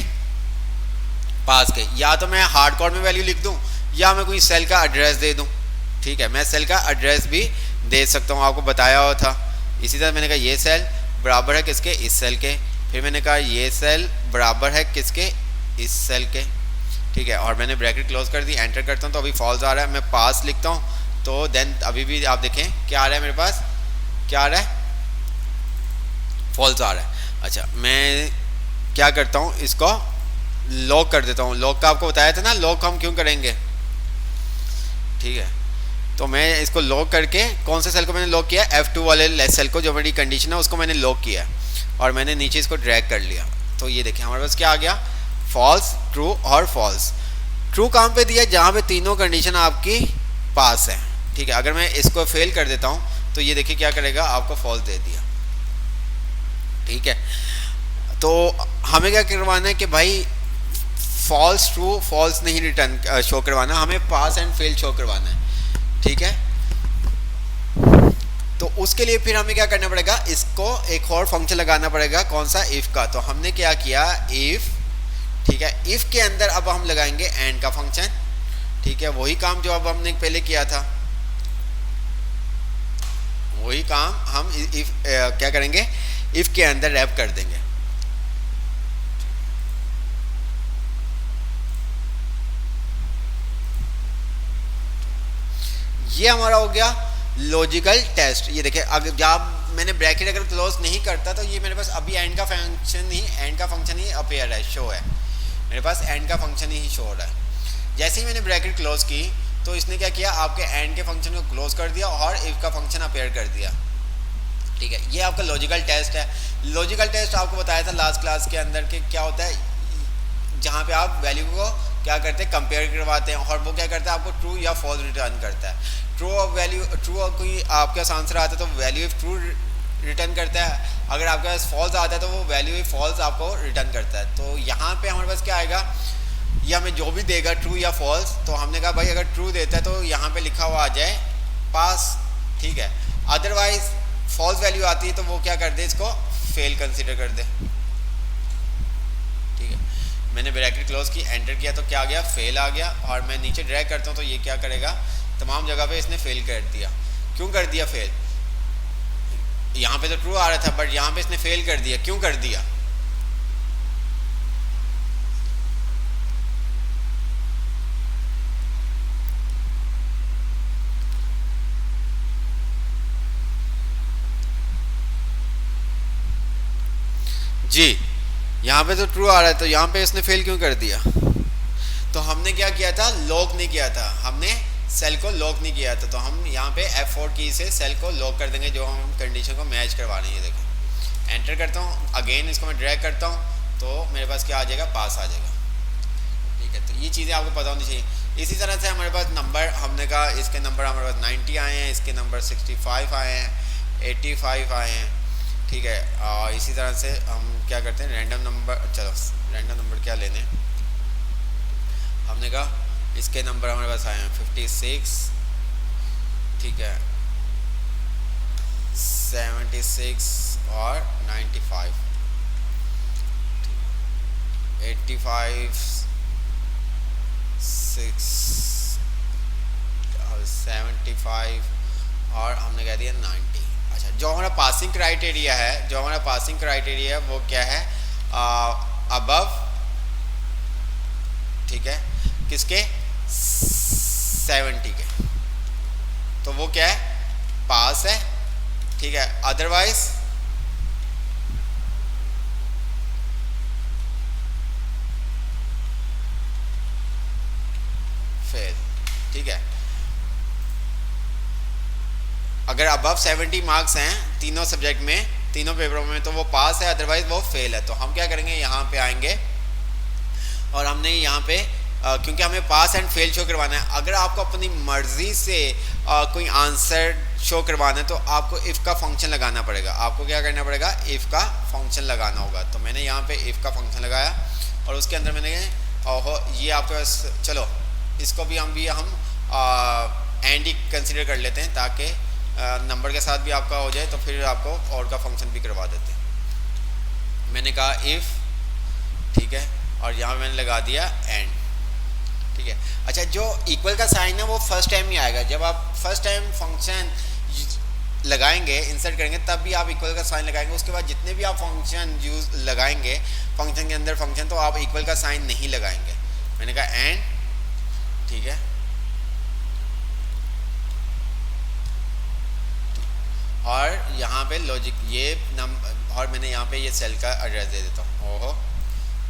पास के। या तो मैं हार्ड कोड में वैल्यू लिख दूँ या मैं कोई सेल का एड्रेस दे दूं। ठीक है, मैं सेल का एड्रेस भी दे सकता हूं, आपको बताया हुआ था। इसी तरह मैंने कहा ये सेल बराबर है किसके, इस सेल के। फिर मैंने कहा ये सेल बराबर है किसके, इस सेल के। ठीक है, और मैंने ब्रैकेट क्लोज कर दी, एंटर करता हूं तो अभी फॉल्स आ रहा है। मैं पास लिखता हूं तो देन अभी भी आप देखें क्या आ रहा है, मेरे पास क्या आ रहा है, फॉल्स आ रहा है। अच्छा, मैं क्या करता हूँ, इसको लॉक कर देता हूँ। लॉक का आपको बताया था ना, लॉक हम क्यों करेंगे। ठीक है, तो मैं इसको लॉक करके, कौन से सेल को मैंने लॉक किया, F2 वाले सेल को, जो मेरी कंडीशन है उसको मैंने लॉक किया और मैंने नीचे इसको ड्रैग कर लिया। तो ये देखिए हमारे पास क्या आ गया, फॉल्स, ट्रू और फॉल्स। ट्रू काम पे दिया जहाँ पे तीनों कंडीशन आपकी पास है। ठीक है, अगर मैं इसको फेल कर देता हूँ तो ये देखिए क्या करेगा, आपको फॉल्स दे दिया। ठीक है, तो हमें क्या करवाना है कि भाई फॉल्स ट्रू फॉल्स नहीं रिटर्न शो करवाना, हमें पास एंड फेल शो करवाना है। ठीक है, तो उसके लिए फिर हमें क्या करना पड़ेगा, इसको एक और फंक्शन लगाना पड़ेगा, कौन सा, इफ का। तो हमने क्या किया, इफ। ठीक है, इफ के अंदर अब हम लगाएंगे एंड का फंक्शन। ठीक है, वही काम जो अब हमने पहले किया था, वही काम हम इफ क्या करेंगे, इफ के अंदर रैप कर देंगे। ये हमारा हो गया लॉजिकल टेस्ट। ये देखिए, अगर जब मैंने ब्रैकेट अगर क्लोज नहीं करता तो ये मेरे पास अभी एंड का फंक्शन ही अपीयर है, शो है, मेरे पास एंड का फंक्शन ही शो हो रहा है। जैसे ही मैंने ब्रैकेट क्लोज की तो इसने क्या किया, आपके एंड के फंक्शन को क्लोज कर दिया और इफ का फंक्शन अपीयर कर दिया। ठीक है, ये आपका लॉजिकल टेस्ट है। लॉजिकल टेस्ट आपको बताया था लास्ट क्लास के अंदर कि क्या होता है, जहाँ पे आप वैल्यू को क्या करते हैं, कंपेयर करवाते हैं, और वो क्या करता है, आपको ट्रू या फॉल्स रिटर्न करता है। ट्रू और वैल्यू, ट्रू और कोई आपके पास आंसर आता है तो वैल्यू इफ ट्रू रिटर्न करता है, अगर आपके पास फॉल्स आता है तो वो वैल्यू इफ फॉल्स आपको रिटर्न करता है। तो यहाँ पे हमारे पास क्या आएगा, ये हमें जो भी देगा ट्रू या फॉल्स, तो हमने कहा भाई अगर ट्रू देता है तो यहाँ पे लिखा हुआ आ जाए पास, ठीक है। अदरवाइज फॉल्स वैल्यू आती है तो वो क्या कर दे, इसको फेल कंसिडर कर दे, ठीक है। मैंने ब्रैकेट क्लोज की, एंटर किया तो क्या आ गया, फेल आ गया, और मैं नीचे ड्रैग करता हूँ तो ये क्या करेगा, तमाम जगह पे इसने फेल कर दिया। क्यों कर दिया फेल, यहाँ पे तो ट्रू आ रहा था बट यहाँ पे इसने फेल कर दिया, क्यों कर दिया, जी यहाँ पे तो ट्रू आ रहा है तो यहाँ पे इसने फेल क्यों कर दिया। तो हमने क्या किया था, लॉक नहीं किया था, हमने सेल को लॉक नहीं किया था। तो हम यहाँ पे F4 की से सेल को लॉक कर देंगे जो हम कंडीशन को मैच करवा रहे हैं। ये देखें, एंटर करता हूँ, अगेन इसको मैं ड्रैग करता हूँ तो मेरे पास क्या आ जाएगा, पास आ जाएगा, ठीक है। तो ये चीज़ें आपको पता होनी चाहिए। इसी तरह से हमारे पास नंबर, हमने कहा इसके नंबर हमारे पास 90 आए हैं, इसके नंबर 65 आए हैं, 85 आए हैं, ठीक है। और इसी तरह से हम क्या करते हैं, रैंडम नंबर, चलो रैंडम नंबर क्या लेने, हमने कहा इसके नंबर हमारे पास आए हैं 56, ठीक है, 76 और 95, 85, 6, 75 और हमने कह दिया 90। अच्छा, जो हमारा पासिंग क्राइटेरिया है, जो हमारा पासिंग क्राइटेरिया है वो क्या है, अबव, ठीक है, किसके, 70 के, तो वो क्या है, पास है, ठीक है। अदरवाइज फेल, ठीक है। अगर अबव 70 मार्क्स हैं तीनों सब्जेक्ट में, तीनों पेपरों में, तो वो पास है, अदरवाइज वो फेल है। तो हम क्या करेंगे, यहाँ पे आएंगे और हमने यहाँ पे क्योंकि हमें पास एंड फेल शो करवाना है, अगर आपको अपनी मर्जी से कोई आंसर शो करवाना है तो आपको इफ़ का फंक्शन लगाना पड़ेगा। आपको क्या करना पड़ेगा, इफ़ का फंक्शन लगाना होगा। तो मैंने यहाँ पे इफ़ का फंक्शन लगाया और उसके अंदर मैंने ओहो ये आपके पास, चलो इसको भी हम एंड ही कंसिडर कर लेते हैं ताकि नंबर के साथ भी आपका हो जाए, तो फिर आपको और का फंक्शन भी करवा देते हैं। मैंने कहा इफ़, ठीक है, और यहाँ मैंने लगा दिया एंड, ठीक है। अच्छा, जो इक्वल का साइन है वो फर्स्ट टाइम ही आएगा, जब आप फर्स्ट टाइम फंक्शन लगाएंगे, इंसर्ट करेंगे, तब भी आप इक्वल का साइन लगाएंगे। उसके बाद जितने भी आप फंक्शन यूज लगाएंगे फंक्शन के अंदर फंक्शन, तो आप इक्वल का साइन नहीं लगाएंगे। मैंने कहा एंड, ठीक है, और यहाँ पे लॉजिक ये नंबर, और मैंने यहाँ पे ये सेल का एड्रेस दे देता हूँ, ओहो,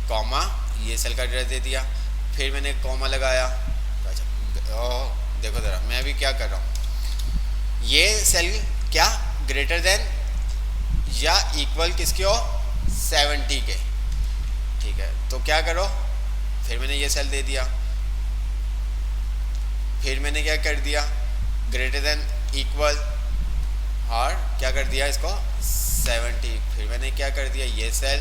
कॉमा, ये सेल का एड्रेस दे दिया, फिर मैंने कॉमा लगाया। अच्छा, ओह देखो ज़रा मैं भी क्या कर रहा हूँ, ये सेल क्या ग्रेटर देन या इक्वल किसके हो, 70 के, ठीक है। तो क्या करो, फिर मैंने ये सेल दे दिया, फिर मैंने क्या कर दिया, ग्रेटर देन इक्वल, और क्या कर दिया इसको 70, फिर मैंने क्या कर दिया, ये सेल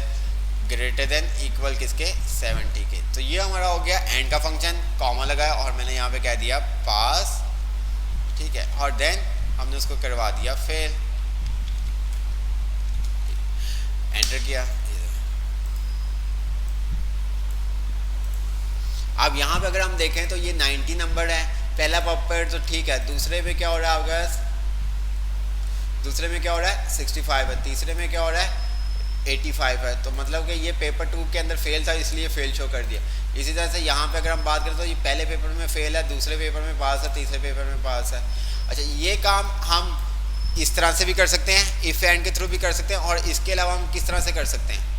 ग्रेटर देन इक्वल किसके, 70 के। तो ये हमारा हो गया एंड का फंक्शन, कॉमा लगाया और मैंने यहाँ पे कह दिया पास, ठीक है, और देन हमने उसको करवा दिया फेल, एंटर किया। अब यहाँ पे अगर हम देखें तो ये 90 नंबर है, पहला पेपर तो ठीक है, दूसरे में क्या हो रहा है, दूसरे में क्या हो रहा है 65 है, तीसरे में क्या हो रहा है 85 है। तो मतलब कि ये पेपर 2 के अंदर फेल था, इसलिए फेल शो कर दिया। इसी तरह से यहाँ पे अगर हम बात करें तो ये पहले पेपर में फेल है, दूसरे पेपर में पास है, तीसरे पेपर में पास है। अच्छा, ये काम हम इस तरह से भी कर सकते हैं, इफ एंड के थ्रू भी कर सकते हैं, और इसके अलावा हम किस तरह से कर सकते हैं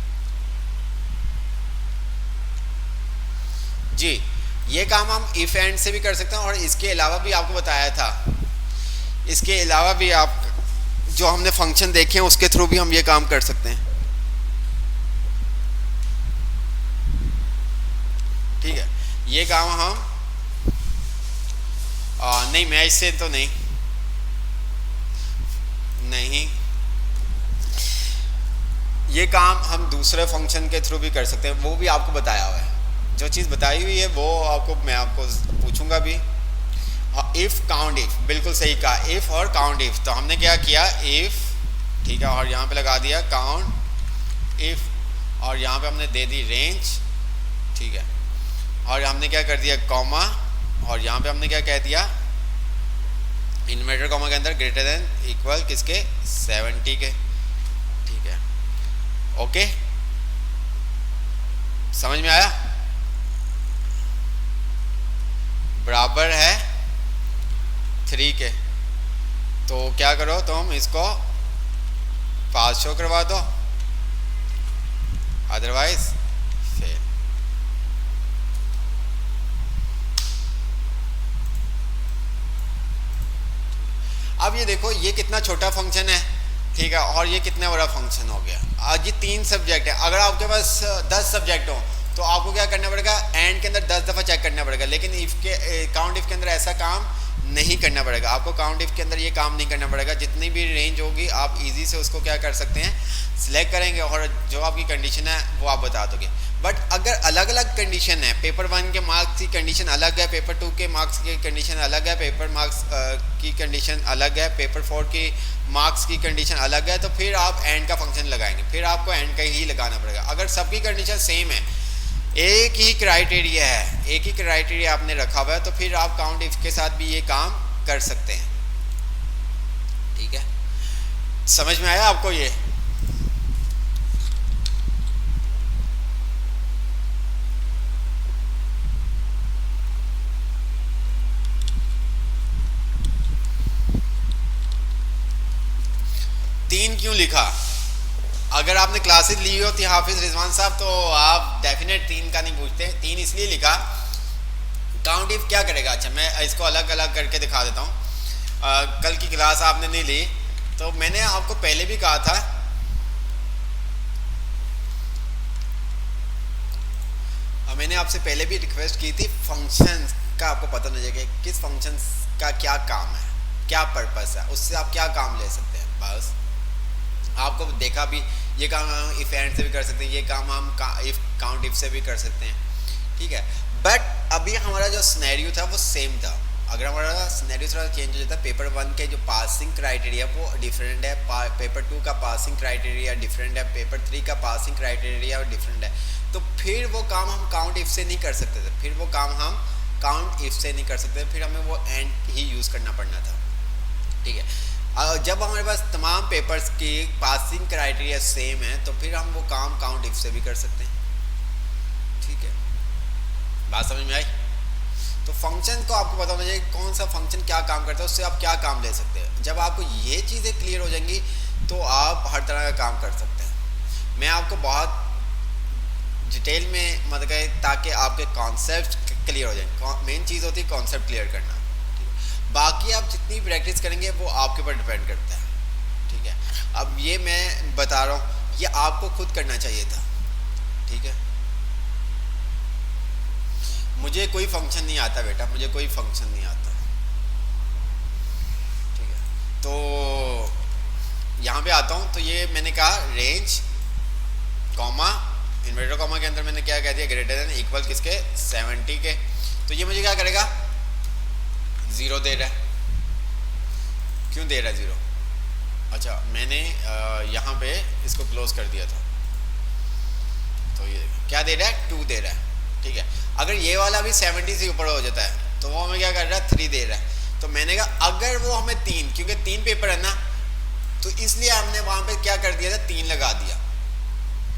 जी, ये काम हम इफ एंड से भी कर सकते हैं, और इसके अलावा भी आपको बताया था, इसके अलावा भी आप जो हमने फंक्शन देखे हैं उसके थ्रू भी हम ये काम कर सकते हैं। ये काम हम नहीं, मैं इससे तो नहीं, नहीं, ये काम हम दूसरे फंक्शन के थ्रू भी कर सकते हैं, वो भी आपको बताया हुआ है। जो चीज़ बताई हुई है वो आपको मैं आपको पूछूंगा भी। इफ़ काउंट इफ़, बिल्कुल सही कहा, इफ़ और काउंट इफ़। तो हमने क्या किया, इफ़, ठीक है, और यहाँ पे लगा दिया काउंट इफ़, और यहाँ पे हमने दे दी रेंज, ठीक है, और हमने क्या कर दिया कॉमा, और यहाँ पे हमने क्या कह दिया, इन्वर्टर कॉमा के अंदर ग्रेटर देन इक्वल किसके, 70 के, ठीक है, ओके, समझ में आया। बराबर है 3 के, तो क्या करो तुम इसको पास शो करवा दो, अदरवाइज फेल। अब ये देखो ये कितना छोटा फंक्शन है, ठीक है, और ये कितना बड़ा फंक्शन हो गया। आज ये 3 सब्जेक्ट है, अगर आपके पास 10 सब्जेक्ट हो तो आपको क्या करना पड़ेगा, एंड के अंदर 10 दफ़ा चेक करना पड़ेगा, लेकिन इफ के काउंट इफ के अंदर ऐसा काम नहीं करना पड़ेगा आपको। काउंट इफ के अंदर ये काम नहीं करना पड़ेगा, जितनी भी रेंज होगी आप इजी से उसको क्या कर सकते हैं, सिलेक्ट करेंगे, और जो आपकी कंडीशन है वो आप बता दोगे। बट अगर अलग अलग कंडीशन है, पेपर 1 के मार्क्स की कंडीशन अलग है, पेपर 2 के मार्क्स की कंडीशन अलग है, पेपर मार्क्स की कंडीशन अलग है, पेपर 4 की मार्क्स की कंडीशन अलग है, तो फिर आप एंड का फंक्शन लगाएंगे, फिर आपको एंड का ही लगाना पड़ेगा। अगर सबकी कंडीशन सेम है, एक ही क्राइटेरिया है, एक ही क्राइटेरिया आपने रखा हुआ है, तो फिर आप काउंट इफ के साथ भी ये काम कर सकते हैं, ठीक है, समझ में आया आपको ये। तीन क्यों लिखा, अगर आपने क्लासेस ली होती हाफिज रिजवान साहब तो आप डेफिनेट 3 का नहीं पूछते। 3 इसलिए लिखा, काउंट इफ क्या करेगा, अच्छा मैं इसको अलग अलग करके दिखा देता हूँ। कल की क्लास आपने नहीं ली तो मैंने आपको पहले भी कहा था, मैंने आपसे पहले भी रिक्वेस्ट की थी फंक्शन का आपको पता नहीं चलेगा किस फंक्शन का क्या काम है, क्या पर्पस है, उससे आप क्या काम ले सकते हैं। बस आपको देखा भी, ये काम हम इफ एंड से भी कर सकते हैं, ये काम हम इफ काउंट इफ से भी कर सकते हैं, ठीक है। बट अभी हमारा जो सिनेरियो था वो सेम था। अगर हमारा सिनेरियो थोड़ा चेंज हो जाता, पेपर 1 के जो पासिंग क्राइटेरिया वो डिफरेंट है, पेपर 2 का पासिंग क्राइटेरिया डिफरेंट है, पेपर 3 का पासिंग क्राइटेरिया डिफरेंट है, तो फिर वो काम हम काउंट इफ से नहीं कर सकते थे, फिर वो काम हम काउंट इफ से नहीं कर सकते, फिर हमें वो एंड ही यूज़ करना पड़ना था, ठीक है। जब हमारे पास तमाम पेपर्स की पासिंग क्राइटेरिया सेम है तो फिर हम वो काम काउंट इफ से भी कर सकते हैं, ठीक है, बात समझ में आई। तो फंक्शन को आपको पता होना चाहिए कौन सा फंक्शन क्या काम करता है, उससे आप क्या काम ले सकते हैं। जब आपको ये चीज़ें क्लियर हो जाएंगी तो आप हर तरह का काम कर सकते हैं। मैं आपको बहुत डिटेल में मतलब ताकि आपके कॉन्सेप्ट क्लियर हो जाए, मेन चीज़ होती है कॉन्सेप्ट क्लियर करना, बाकी आप जितनी प्रैक्टिस करेंगे वो आपके ऊपर डिपेंड करता है, ठीक है। अब ये मैं बता रहा हूँ, ये आपको खुद करना चाहिए था, ठीक है। मुझे कोई फंक्शन नहीं आता बेटा, मुझे कोई फंक्शन नहीं आता, ठीक है। तो यहाँ पे आता हूँ, तो ये मैंने कहा रेंज कॉमा इन्वर्टर कॉमा के अंदर मैंने क्या कह दिया, ग्रेटर देन इक्वल किसके, 70 के। तो ये मुझे क्या करेगा, 0 दे रहा है, क्यों दे रहा है 0, अच्छा मैंने यहाँ पे इसको क्लोज कर दिया था, तो ये क्या दे रहा है, 2 दे रहा है, ठीक है। अगर ये वाला भी 70 से ऊपर हो जाता है तो वो हमें क्या कर रहा है, 3 दे रहा है। तो मैंने कहा अगर वो हमें 3, क्योंकि 3 पेपर है ना, तो इसलिए हमने वहाँ पे क्या कर दिया था, 3 लगा दिया,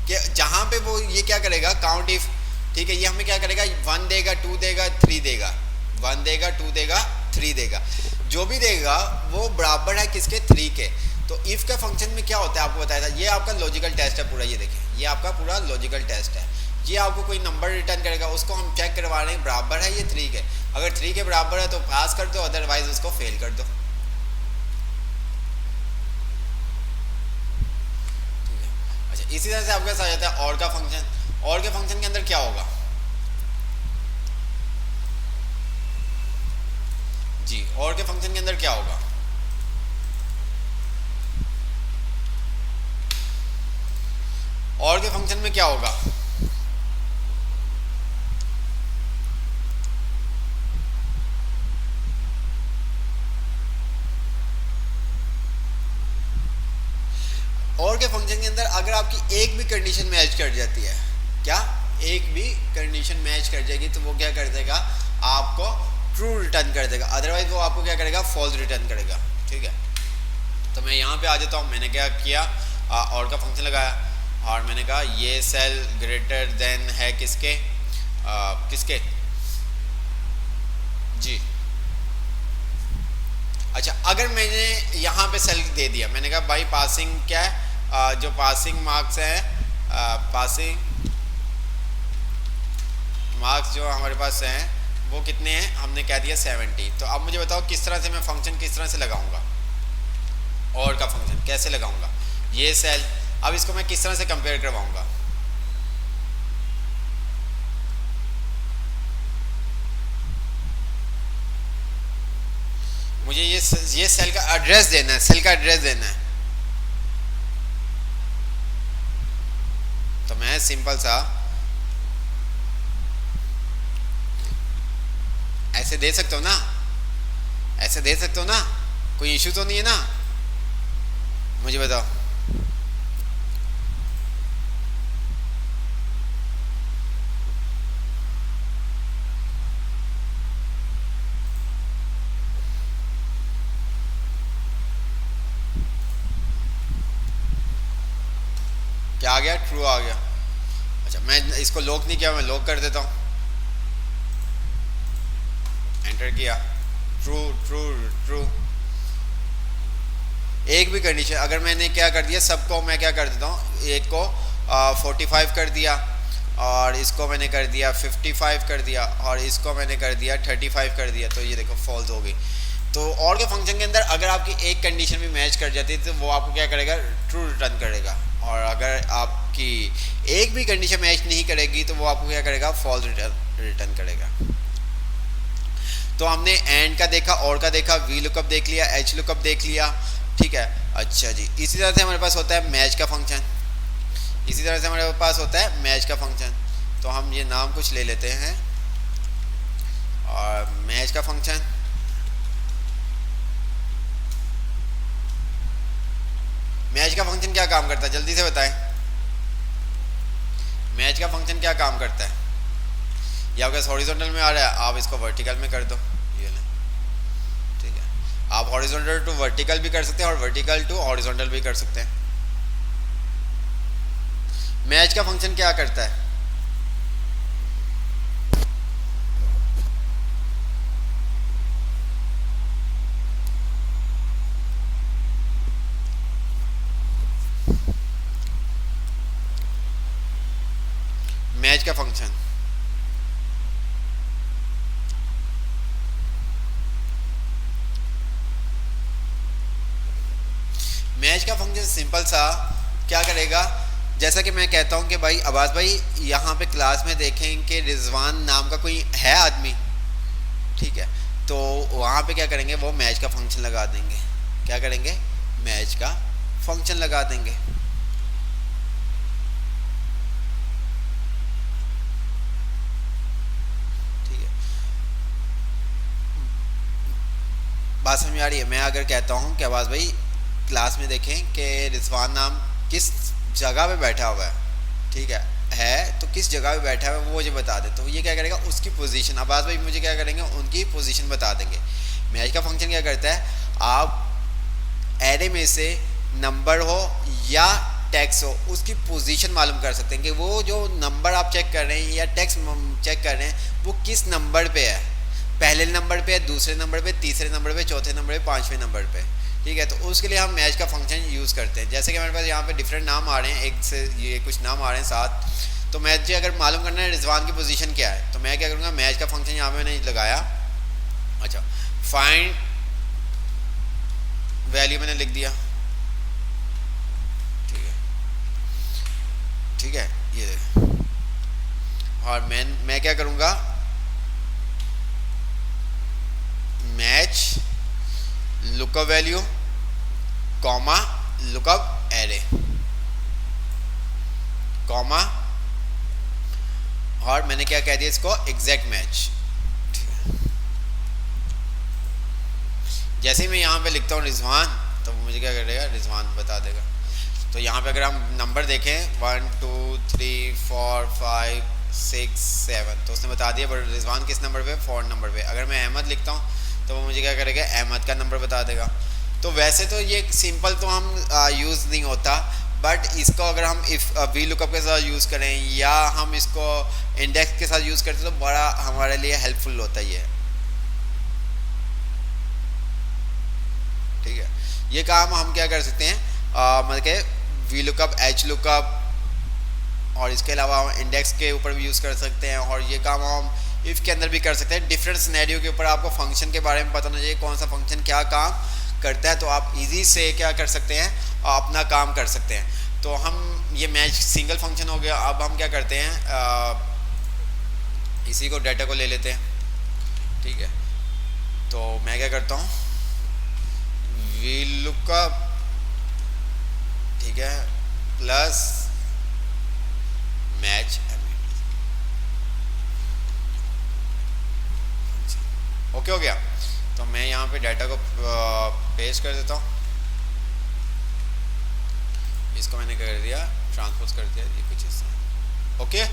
कि जहाँ पे वो ये क्या करेगा काउंट इफ, ठीक है, ये हमें क्या करेगा, 1 देगा, 2 देगा, 3 देगा, 1 देगा, 2 देगा, 3 देगा, जो भी देगा वो बराबर है किसके, 3 के। तो इफ का फंक्शन में क्या होता है आपको बताया था, ये आपका लॉजिकल टेस्ट है पूरा, ये देखें ये आपका पूरा लॉजिकल टेस्ट है, ये आपको कोई नंबर रिटर्न करेगा, उसको हम चेक करवा रहे हैं बराबर है ये 3 के, अगर 3 के बराबर है तो पास कर दो, अदरवाइज उसको फेल कर दो, ठीक है। अच्छा इसी तरह से आपके साथ आ जाता है और का फंक्शन, और के फंक्शन के अंदर क्या होगा, जी, और के फंक्शन के अंदर क्या होगा? और के फंक्शन में क्या होगा? और के फंक्शन के अंदर अगर आपकी एक भी कंडीशन मैच कर जाती है, क्या एक भी कंडीशन मैच कर जाएगी, तो वो क्या कर देगा? आपको ट्रू रिटर्न कर देगा, अदरवाइज वो आपको क्या करेगा? फॉल्स रिटर्न करेगा। ठीक है, तो मैं यहाँ पे आ जाता हूँ। मैंने क्या किया? और का फंक्शन लगाया और मैंने कहा ये सेल ग्रेटर देन है किसके? किसके? जी, अच्छा, अगर मैंने यहाँ पे सेल दे दिया, मैंने कहा भाई पासिंग क्या है? जो पासिंग मार्क्स हैं, पासिंग मार्क्स जो हमारे पास हैं वो कितने हैं? हमने कह दिया 70। तो अब मुझे बताओ किस तरह से मैं फंक्शन किस तरह से लगाऊंगा? और का फंक्शन कैसे लगाऊंगा? ये सेल, अब इसको मैं किस तरह से कंपेयर करवाऊंगा? मुझे ये सेल का एड्रेस देना है, सेल का एड्रेस देना है। तो मैं सिंपल सा ऐसे दे सकता हूँ ना, ऐसे दे सकता हूँ ना, कोई इशू तो नहीं है ना? मुझे बताओ। क्या आ गया? ट्रू आ गया। अच्छा, मैं इसको लॉक नहीं किया, मैं लॉक कर देता हूँ। एंटर किया, ट्रू ट्रू ट्रू। एक भी कंडीशन अगर मैंने क्या कर दिया, सबको मैं क्या कर देता हूँ, एक को 45 कर दिया और इसको मैंने कर दिया 55 कर दिया और इसको मैंने कर दिया 35 कर दिया, तो ये देखो फॉल्स हो गई। तो और के फंक्शन के अंदर अगर आपकी एक कंडीशन भी मैच कर जाती है तो वो आपको क्या करेगा? ट्रू रिटर्न करेगा। और अगर आपकी एक भी कंडीशन मैच नहीं करेगी तो वो आपको क्या करेगा? फॉल्स रिटर्न करेगा। तो हमने एंड का देखा, और का देखा, वी लुकअप देख लिया, एच लुकअप देख लिया। ठीक है, अच्छा जी, इसी तरह से हमारे पास होता है मैच का फंक्शन। इसी तरह से हमारे पास होता है मैच का फंक्शन। तो हम ये नाम कुछ ले लेते हैं और मैच का फंक्शन। मैच का फंक्शन क्या काम करता है? जल्दी से बताएं। मैच का फंक्शन क्या काम करता है? ये आपके हॉरिजॉन्टल में आ रहा है, आप इसको वर्टिकल में कर दो। ये ले, ठीक है, आप हॉरिजॉन्टल टू वर्टिकल भी कर सकते हैं और वर्टिकल टू हॉरिजॉन्टल भी कर सकते हैं। मैच का फंक्शन क्या करता है? मैच का फंक्शन मैच का फंक्शन सिंपल सा क्या करेगा? जैसा कि मैं कहता हूं कि भाई अब्बास भाई यहाँ पे क्लास में देखें कि रिजवान नाम का कोई है आदमी, ठीक है, तो वहाँ पे क्या करेंगे? वो मैच का फंक्शन लगा देंगे। क्या करेंगे? मैच का फंक्शन लगा देंगे। ठीक है, बात समझ आ रही है? मैं अगर कहता हूँ कि अब्बास भाई क्लास में देखें कि रिजवान नाम किस जगह पे बैठा हुआ है, ठीक है तो किस जगह पे बैठा हुआ है वो मुझे बता दे, तो ये क्या करेगा? उसकी पोजीशन, अब्बास भाई मुझे क्या करेंगे? उनकी पोजीशन बता देंगे। मैच का फंक्शन क्या करता है? आप एरे में से नंबर हो या टेक्स्ट हो उसकी पोजीशन मालूम कर सकते हैं कि वो जो नंबर आप चेक कर रहे हैं या टेक्स्ट चेक कर रहे हैं वो किस नंबर पे है, पहले नंबर पे है, दूसरे नंबर पे, तीसरे नंबर पे, चौथे नंबर पे, पांचवें नंबर पे। ठीक है, तो उसके लिए हम मैच का फंक्शन यूज़ करते हैं। जैसे कि हमारे पास यहाँ पे डिफरेंट नाम आ रहे हैं, एक से ये कुछ नाम आ रहे हैं साथ, तो मैच अगर मालूम करना है रिजवान की पोजीशन क्या है तो मैं क्या करूँगा? मैच का फंक्शन यहाँ पे मैंने लगाया। अच्छा, फाइंड वैल्यू मैंने लिख दिया। ठीक है, ठीक है, ये और मैं क्या करूँगा? Match lookup value comma lookup array comma, और मैंने क्या कह दिया इसको, एग्जैक्ट मैच। जैसे ही मैं यहाँ पे लिखता हूँ रिजवान, तो मुझे क्या करेगा, रिजवान बता देगा। तो यहाँ पे अगर हम नंबर देखें 1 2 3 4 5 6 7, तो उसने बता दिया, बट रिजवान किस नंबर पे, 4 नंबर पे। अगर मैं अहमद लिखता हूँ तो वो मुझे क्या करेगा, अहमद का नंबर बता देगा। तो वैसे तो ये सिंपल तो हम यूज़ नहीं होता, बट इसको अगर हम इफ़ वी लुकअप के साथ यूज़ करें या हम इसको इंडेक्स के साथ यूज़ करते तो बड़ा हमारे लिए हेल्पफुल होता ही है। ठीक है, ये काम हम क्या कर सकते हैं, मतलब के वी लुकअप, एच लुकअप, और इसके अलावा हम इंडेक्स के ऊपर भी यूज़ कर सकते हैं, और ये काम हम इफ़ के अंदर भी कर सकते हैं। डिफरेंट सिनेरियो के ऊपर आपको फंक्शन के बारे में पता होना चाहिए, कौन सा फंक्शन क्या काम करता है, तो आप इजी से क्या कर सकते हैं, अपना काम कर सकते हैं। तो हम ये मैच सिंगल फंक्शन हो गया। अब हम क्या करते हैं, इसी को डाटा को ले लेते हैं। ठीक है, तो मैं क्या करता हूँ, वी लुकअप, ठीक है, प्लस मैच, ओके हो गया। तो मैं यहाँ पे डाटा को पेस्ट कर देता हूँ, इसको मैंने कर दिया, ट्रांसपोज कर दिया, ये कुछ ऐसा। ओके,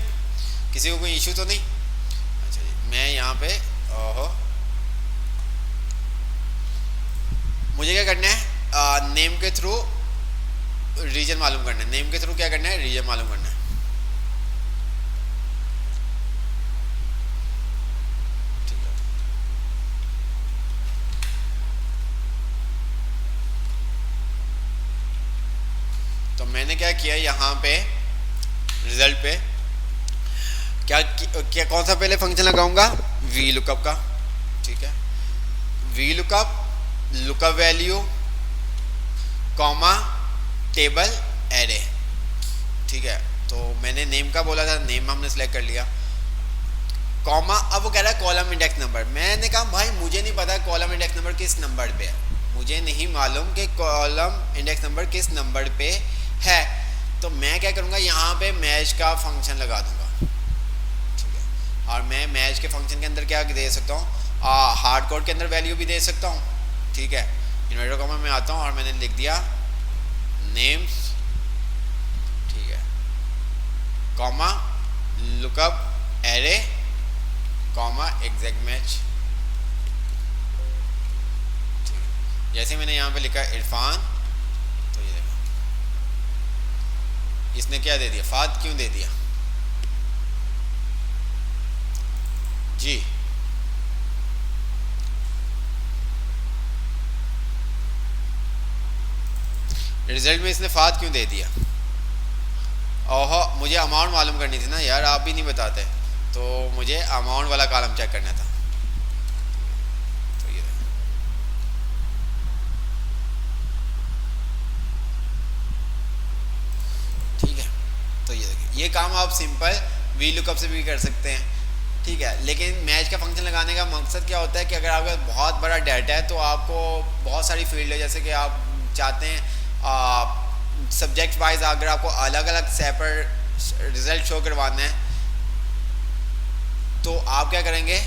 किसी को कोई इशू तो नहीं? अच्छा जी, मैं यहाँ पे ओहो, मुझे क्या करना है, नेम के थ्रू रीजन मालूम करना है। नेम के थ्रू क्या करना है, रीजन मालूम करना है। ठीक है, तो मैंने क्या किया यहाँ पे रिजल्ट पे क्या कौन सा पहले फंक्शन लगाऊंगा, वी लुकअप का। ठीक है, V lookup, lookup value comma table array. ठीक है, तो मैंने नेम का बोला था, नेम हमने सेलेक्ट कर लिया, कॉमा, अब वो कह रहा है कॉलम इंडेक्स नंबर। मैंने कहा भाई मुझे नहीं पता कॉलम इंडेक्स नंबर किस नंबर पे है, मुझे नहीं मालूम कि कॉलम इंडेक्स नंबर किस नंबर पे है। तो मैं क्या करूँगा, यहाँ पे मैच का फंक्शन लगा दूंगा। ठीक है, और मैं मैच के फंक्शन के अंदर क्या दे सकता हूँ, हार्ड कोड के अंदर वैल्यू भी दे सकता हूँ। ठीक है, इन्वर्टर कॉमा में आता हूँ और मैंने लिख दिया नेम्स, ठीक है, comma lookup array comma exact match. जैसे मैंने यहाँ पे लिखा इरफान, तो ये देखो इसने क्या दे दिया, फाद क्यों दे दिया जी। रिजल्ट में इसने फाद क्यों दे दिया। ओहो, मुझे अमाउंट मालूम करनी थी ना यार, आप भी नहीं बताते, तो मुझे अमाउंट वाला कॉलम चेक करना था। तो ये ठीक है, तो ये देखिए, ये काम आप सिंपल वी लुकअप से भी कर सकते हैं। ठीक है, लेकिन मैच का फंक्शन लगाने का मकसद क्या होता है कि अगर आपका बहुत बड़ा डाटा है तो आपको बहुत सारी फील्ड है, जैसे कि आप चाहते हैं सब्जेक्ट वाइज अगर आपको अलग अलग सेपरेट रिजल्ट शो करवाना है, तो आप क्या करेंगे,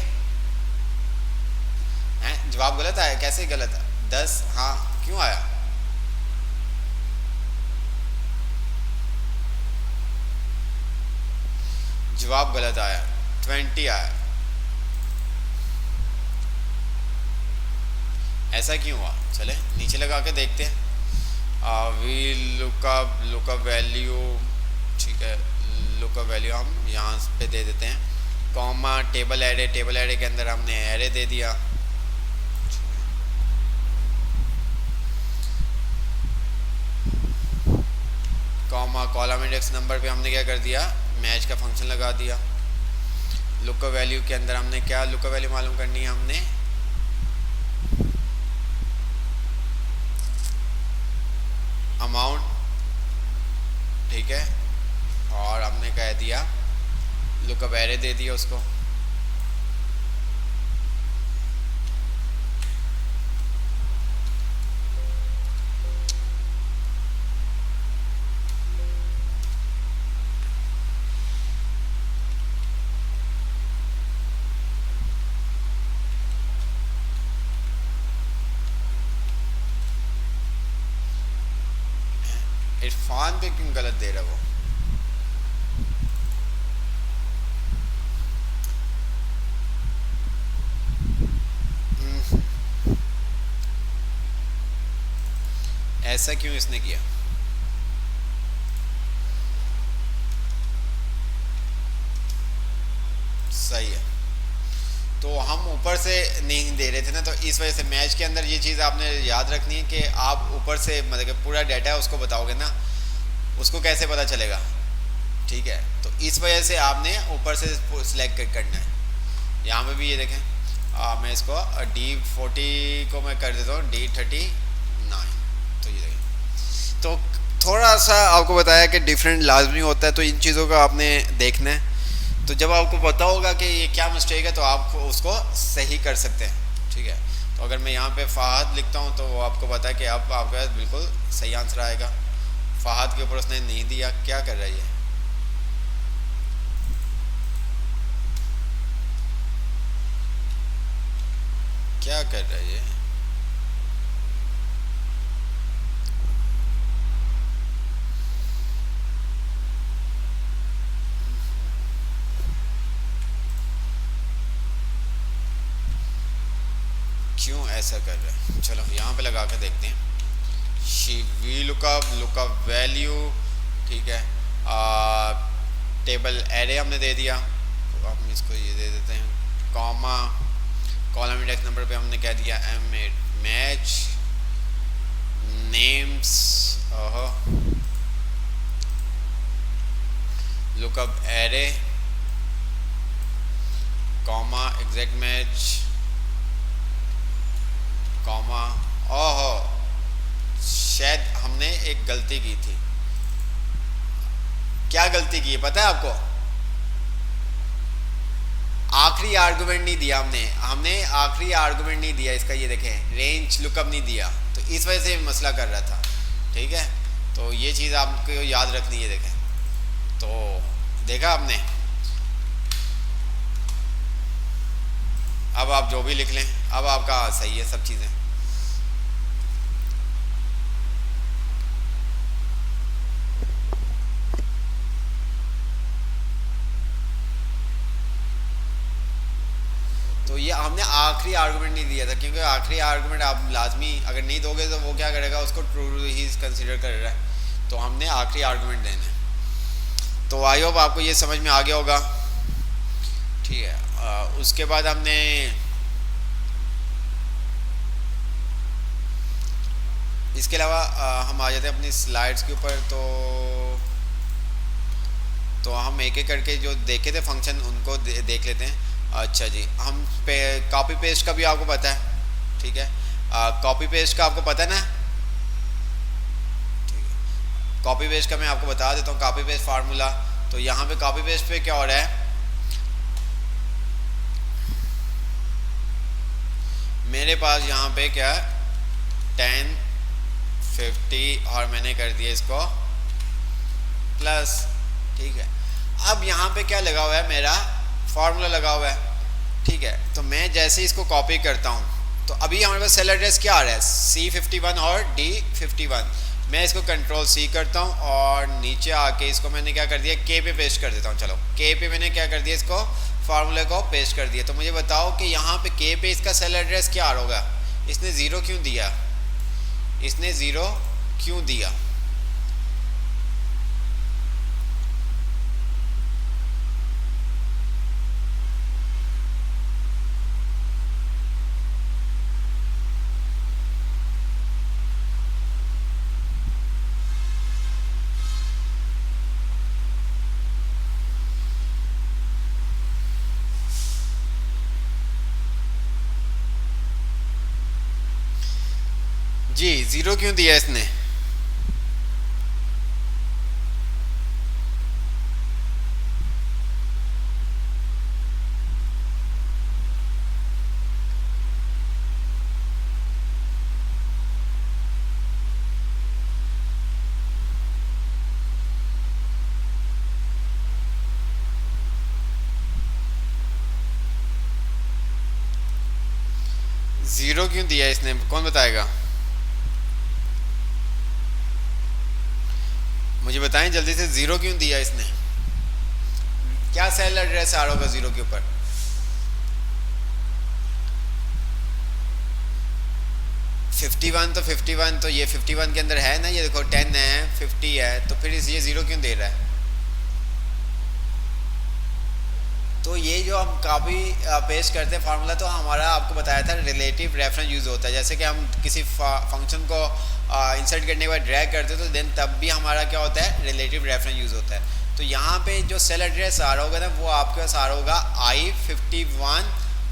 हैं जवाब गलत आया, कैसे गलत है, 10, हाँ क्यों आया, जवाब गलत आया, 20 आया, ऐसा क्यों हुआ। चले नीचे लगा के देखते हैं, वी लुकअप वैल्यू, ठीक है, लुकअप वैल्यू हम यहाँ पे दे देते हैं, comma table array, table array के अंदर हमने एरे दे दिया, कॉमा कॉलम इंडेक्स नंबर पे हमने क्या कर दिया, मैच का फंक्शन लगा दिया। लुकअप वैल्यू के अंदर हमने क्या लुकअप वैल्यू मालूम करनी है, हमने अमाउंट, ठीक है, और हमने कह दिया लुकअप एरे दे दिया उसको। इरफान पे क्यों गलत दे रहा है वो? ऐसा क्यों इसने किया? सही है। तो हम ऊपर से नहीं दे रहे थे ना, तो इस वजह से मैच के अंदर ये चीज़ आपने याद रखनी है कि आप ऊपर से मतलब कि पूरा डाटा है उसको बताओगे ना, उसको कैसे पता चलेगा? ठीक है, तो इस वजह से आपने ऊपर से सिलेक्ट करना है। यहाँ पे भी ये देखें, मैं इसको D40 को मैं कर देता हूँ D39। तो ये देखें, तो थोड़ा सा आपको बताया कि डिफरेंट लाजमी होता है, तो इन चीज़ों का आपने देखना है। तो जब आपको पता होगा कि ये क्या मिस्टेक है तो आप उसको सही कर सकते हैं। ठीक है, तो अगर मैं यहाँ पे फ़ाहद लिखता हूँ तो वो आपको पता है कि अब आपके पास बिल्कुल सही आंसर आएगा। फ़ाहद के ऊपर उसने नहीं दिया, क्या कर रहा है ये? क्या कर रहा है ये? क्यों ऐसा कर रहा है? चलो यहाँ पे लगा कर देखते हैं। शी वी लुकअप वैल्यू, ठीक है। टेबल एरे हमने दे दिया, तो हम इसको ये दे देते हैं कॉमा। कॉलम इंडेक्स नंबर पे हमने क्या दिया? M8 मैच नेम्स, ओहो, lookup array comma exact match comma. ओहो, शायद हमने एक गलती की थी। क्या गलती की है पता है आपको? आखिरी आर्गुमेंट नहीं दिया हमने आखिरी आर्गुमेंट नहीं दिया इसका। ये देखें, रेंज लुकअप नहीं दिया, तो इस वजह से मसला कर रहा था। ठीक है, तो ये चीज़ आपको याद रखनी है। देखें, तो देखा आपने। अब आप जो भी लिख लें, अब आपका सही है सब चीज़ें। तो ये हमने आखिरी आर्गुमेंट नहीं दिया था, क्योंकि आखिरी आर्गुमेंट आप लाजमी अगर नहीं दोगे तो वो क्या करेगा, उसको ट्रू ही कंसीडर कर रहा है। तो हमने आखिरी आर्गुमेंट देना है। तो आई होप आपको ये समझ में आ गया होगा। ठीक है, उसके बाद हमने इसके अलावा हम आ जाते हैं अपनी स्लाइड्स के ऊपर। तो हम एक एक करके जो देखे थे फंक्शन उनको देख लेते हैं। अच्छा जी, हम कॉपी पेस्ट का भी आपको पता है। ठीक है, कॉपी पेस्ट का आपको पता है ना? ठीक है, कॉपी पेस्ट का मैं आपको बता देता हूँ, कॉपी पेस्ट फार्मूला। तो यहाँ पे कॉपी पेस्ट पे क्या हो रहा है, मेरे पास यहाँ पे क्या 10 50 और मैंने कर दिया इसको प्लस। ठीक है, अब यहाँ पे क्या लगा हुआ है, मेरा फार्मूला लगा हुआ है। ठीक है, तो मैं जैसे इसको कॉपी करता हूँ तो अभी हमारे पास सेल एड्रेस क्या आ रहा है, C51 और D51। मैं इसको कंट्रोल C करता हूँ और नीचे आके इसको मैंने क्या कर दिया, K पे पेस्ट कर देता हूँ। चलो K पे मैंने क्या कर दिया, इसको फार्मूले को पेस्ट कर दिया। तो मुझे बताओ कि यहाँ पे K पे इसका सेल एड्रेस क्या होगा? इसने ज़ीरो क्यों दिया? इसने ज़ीरो क्यों दिया? जी, ज़ीरो क्यों दिया इसने? ज़ीरो क्यों दिया इसने, कौन बताएगा? मुझे बताएं जल्दी से, ज़ीरो क्यों दिया इसने? क्या सेल एड्रेस आ रहा होगा ज़ीरो के ऊपर? 51, तो 51 तो ये 51 के अंदर है ना, ये देखो 10 है 50 है, तो फिर ये ज़ीरो क्यों दे रहा है? तो ये जो हम काफ़ी पेश करते हैं फार्मूला, तो हमारा आपको बताया था रिलेटिव रेफरेंस यूज़ होता है। जैसे कि हम किसी फंक्शन को इंसर्ट करने के बाद ड्रैग करते हैं तो देन तब भी हमारा क्या होता है, रिलेटिव रेफरेंस यूज़ होता है। तो यहाँ पे जो सेल एड्रेस आ रहा होगा ना, वो आपके पास आ रहा होगा I51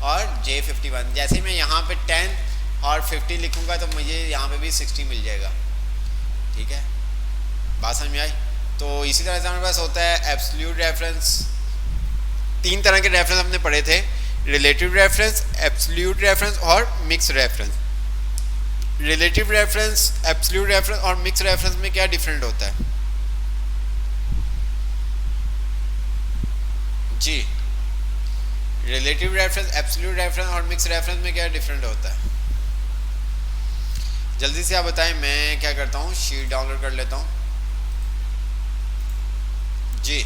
और J51। जैसे मैं यहाँ पे 10 और 50 लिखूँगा तो मुझे यहाँ पे भी 60 मिल जाएगा। ठीक है, बात समझ में आई? तो इसी तरह से हमारे पास होता है एब्सोल्यूट रेफरेंस। तीन तरह के रेफरेंस हमने पढ़े थे, रिलेटिव रेफरेंस, एब्सोल्यूट रेफरेंस और mix reference. Relative reference, absolute reference और मिक्स रेफरेंस में क्या डिफरेंट होता है जी? रिलेटिव रेफरेंस, एब्सोल्यूट रेफरेंस और मिक्स रेफरेंस में क्या डिफरेंट होता है? जल्दी से आप बताएं। मैं क्या करता हूँ, शीट डाउनलोड कर लेता हूँ जी।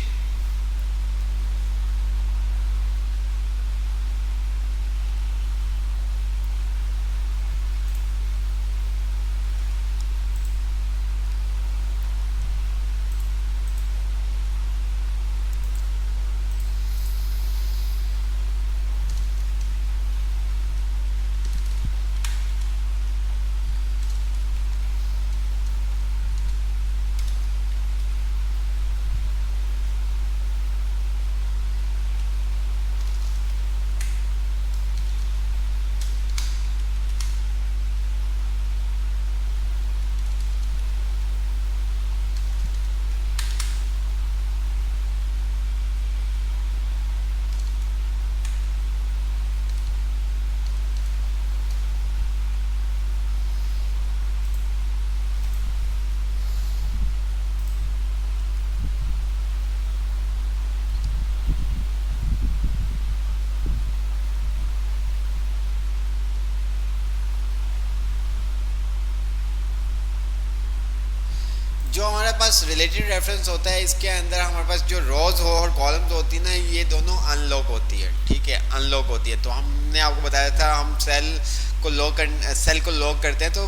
जो हमारे पास रिलेटिव रेफरेंस होता है, इसके अंदर हमारे पास जो रोज हो और कॉलम्स होती है ना, ये दोनों अनलॉक होती है। ठीक है, अनलॉक होती है। तो हमने आपको बताया था, हम सेल को लॉक करते हैं, तो